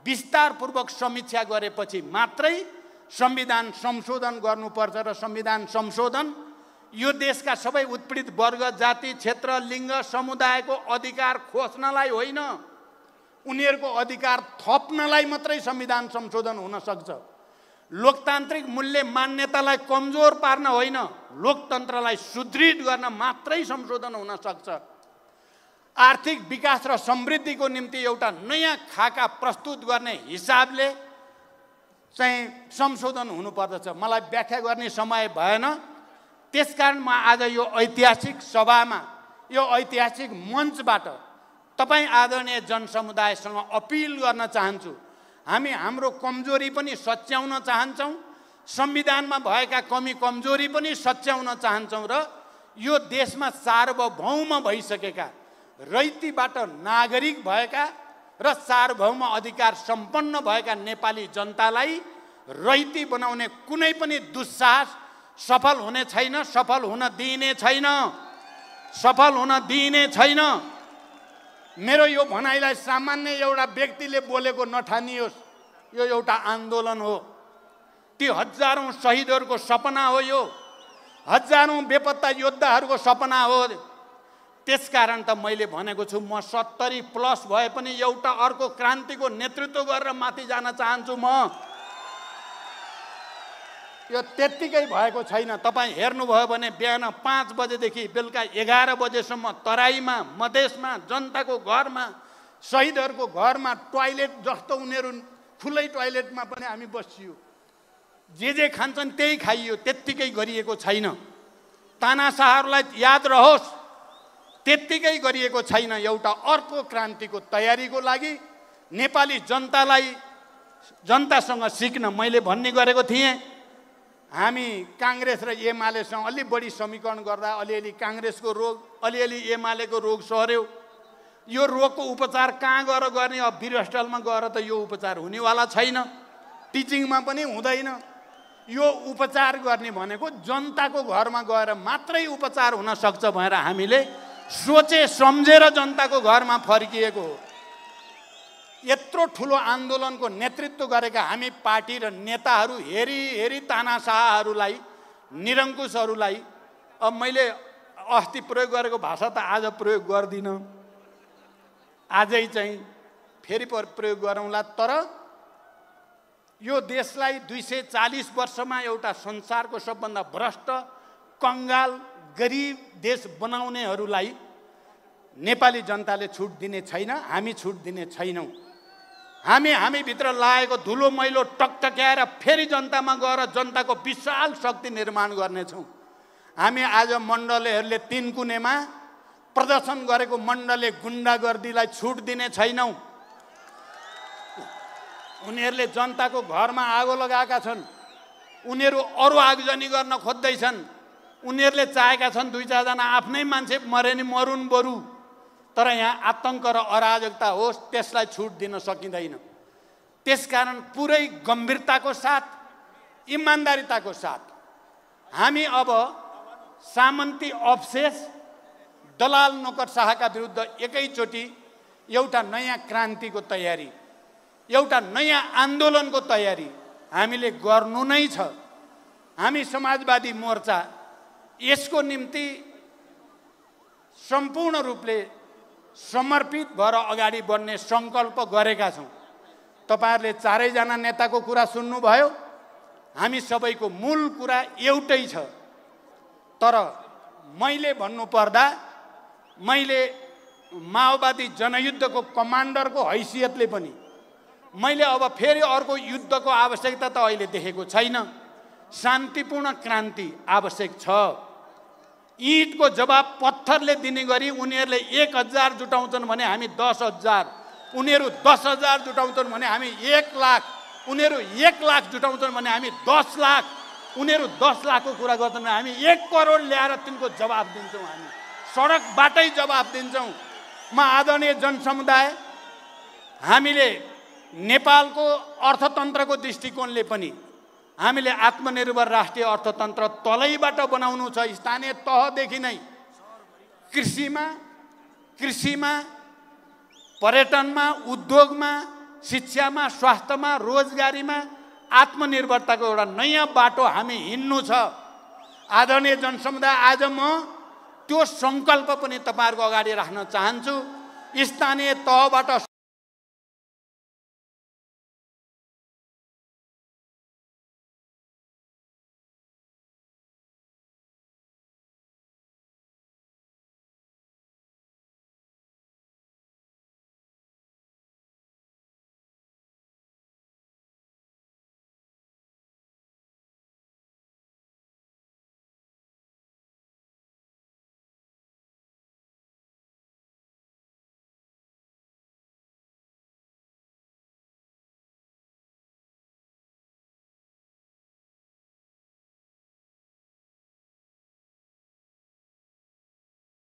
विस्तारपूर्वक समीक्षा गरेपछि मात्रै संविधान संशोधन गर्नुपर्छ। र संविधान संशोधन यो देशका सबै उत्पीडित वर्ग, जाति, क्षेत्र, लिङ्ग, समुदायको अधिकार खोज्नलाई होइन, उनीहरूको अधिकार थप्नलाई मात्रै संविधान संशोधन हुन सक्छ। लोकतान्त्रिक मूल्य मान्यतालाई कमजोर पार्न होइन, लोकतन्त्रलाई सुदृढ गर्न मात्रै संशोधन हुन सक्छ। आर्थिक विकास र समृद्धिको निम्ति एउटा नयाँ खाका प्रस्तुत गर्ने हिसाबले चाहिँ संशोधन हुनुपर्दछ। मलाई व्याख्या गर्ने समय भएन, त्यसकारण म आज यो ऐतिहासिक सभामा, यो ऐतिहासिक मञ्चबाट तपाईँ आदरणीय जनसमुदायसँग अपिल गर्न चाहन्छु। हामी हाम्रो कमजोरी पनि सच्याउन चाहन्छौँ, संविधानमा भएका कमी कमजोरी पनि सच्याउन चाहन्छौँ र यो देशमा सार्वभौम भइसकेका, रैतीबाट नागरिक भएका र सार्वभौम अधिकार सम्पन्न भएका नेपाली जनतालाई रैती बनाउने कुनै पनि दुस्साहस सफल हुने छैन, सफल हुन दिइने छैन, सफल हुन दिइने छैन। मेरो यो भनाइलाई सामान्य एउटा व्यक्तिले बोलेको नठानियोस्, यो एउटा आन्दोलन हो। ती हजारौँ शहीदहरूको सपना हो, यो हजारौँ बेपत्ता योद्धाहरूको सपना हो। त्यसकारण त मैले भनेको छु, म 70+ भए पनि एउटा अर्को क्रान्तिको नेतृत्व गरेर माथि जान चाहन्छु। म यो त्यत्तिकै भएको छैन। तपाईँ हेर्नुभयो भने बिहान 5 बजेदेखि बेलुका 11 बजेसम्म तराईमा, मधेसमा, जनताको घरमा, शहीदहरूको घरमा टोयलेट जस्तो उनीहरू खुलै टोयलेटमा पनि हामी बसियो, जे खान्छन् त्यही खाइयो, त्यत्तिकै गरिएको छैन। तानाशाहहरूलाई याद रहोस्, त्यत्तिकै गरिएको छैन। एउटा अर्को क्रान्तिको तयारीको लागि नेपाली जनतासँग सिक्न मैले भन्ने गरेको थिएँ। हामी काङ्ग्रेस र एमालेसँग अलि बढी समीकरण गर्दा अलिअलि काङ्ग्रेसको रोग, अलिअलि एमालेको रोग सर्यो। यो रोगको उपचार कहाँ गएर गर्ने? अब वीर हस्पिटलमा गएर त यो उपचार हुनेवाला छैन, टिचिङमा पनि हुँदैन। यो उपचार गर्ने भनेको जनताको घरमा गएर मात्रै उपचार हुन सक्छ भनेर हामीले सोचे सम्झेर जनताको घरमा फर्किएको हो। यत्रो ठुलो आन्दोलनको नेतृत्व गरेका हामी पार्टी र नेताहरू हेरी तानाशाहहरूलाई, निरङ्कुशहरूलाई, अब मैले अस्ति प्रयोग गरेको भाषा त आज प्रयोग गर्दिनँ, आजै चाहिँ फेरि प्रयोग गरौँला। तर यो देशलाई 240 वर्षमा एउटा संसारको सबभन्दा भ्रष्ट, कङ्गाल, गरिब देश बनाउनेहरूलाई नेपाली जनताले छुट दिने छैन, हामी छुट दिने छैनौँ। हामी भित्र लागेको धुलो मैलो टकटक्याएर फेरि जनतामा गएर जनताको विशाल शक्ति निर्माण गर्नेछौँ। हामी आज मण्डलीहरूले 3 कुनेमा प्रदर्शन गरेको मण्डले गुण्डागर्दीलाई छुट दिने छैनौँ। उनीहरूले जनताको घरमा आगो लगाएका छन्, उनीहरू अरू आगजनी गर्न खोज्दैछन्। उनीहरूले चाहेका छन् 2-4 जना आफ्नै मान्छे मरे नि मरुन् बरु, तर यहाँ आतङ्क र अराजकता होस्, त्यसलाई छुट दिन सकिँदैन। त्यसकारण पुरै गम्भीरताको साथ, इमान्दारिताको साथ हामी अब सामन्ती अवशेष, दलाल नोकरशाहका विरुद्ध एकैचोटि एउटा नयाँ क्रान्तिको तयारी, एउटा नयाँ आन्दोलनको तयारी हामीले गर्नु नै छ। हामी समाजवादी मोर्चा यसको निम्ति सम्पूर्ण रूपले समर्पित भएर अगाडि बढ्ने सङ्कल्प गरेका छौँ। तपाईहरुले चारैजना नेताको कुरा सुन्नुभयो। हामी सबैको मूल कुरा एउटै छ। तर मैले भन्नुपर्दा मैले माओवादी जनयुद्धको कमान्डरको हैसियतले पनि मैले अब फेरि अर्को युद्धको आवश्यकता त अहिले देखेको छैन। शान्तिपूर्ण क्रान्ति आवश्यक छ। ईटको जवाब पत्थरले दिने गरी उनीहरूले 1000 जुटाउँछन् भने हामी 10,000, उनीहरू 10,000 जुटाउँछन् भने हामी 1 लाख, उनीहरू 1 लाख जुटाउँछन् भने हामी 10 लाख, उनीहरू 10 लाखको कुरा गर्छन् भने हामी 1 करोड ल्याएर तिनको जवाब दिन्छौँ। हामी सडकबाटै जवाब दिन्छौँ। म आदरणीय जनसमुदाय, हामीले नेपालको अर्थतन्त्रको दृष्टिकोणले पनि हामीले आत्मनिर्भर राष्ट्रिय अर्थतन्त्र तलैबाट बनाउनु छ। स्थानीय तहदेखि नै कृषिमा, पर्यटनमा, उद्योगमा, शिक्षामा, स्वास्थ्यमा, रोजगारीमा आत्मनिर्भरताको एउटा नयाँ बाटो हामी हिँड्नु छ। आदरणीय जनसमुदाय, आज म त्यो सङ्कल्प पनि तपाईँहरूको अगाडि राख्न चाहन्छु। स्थानीय तहबाट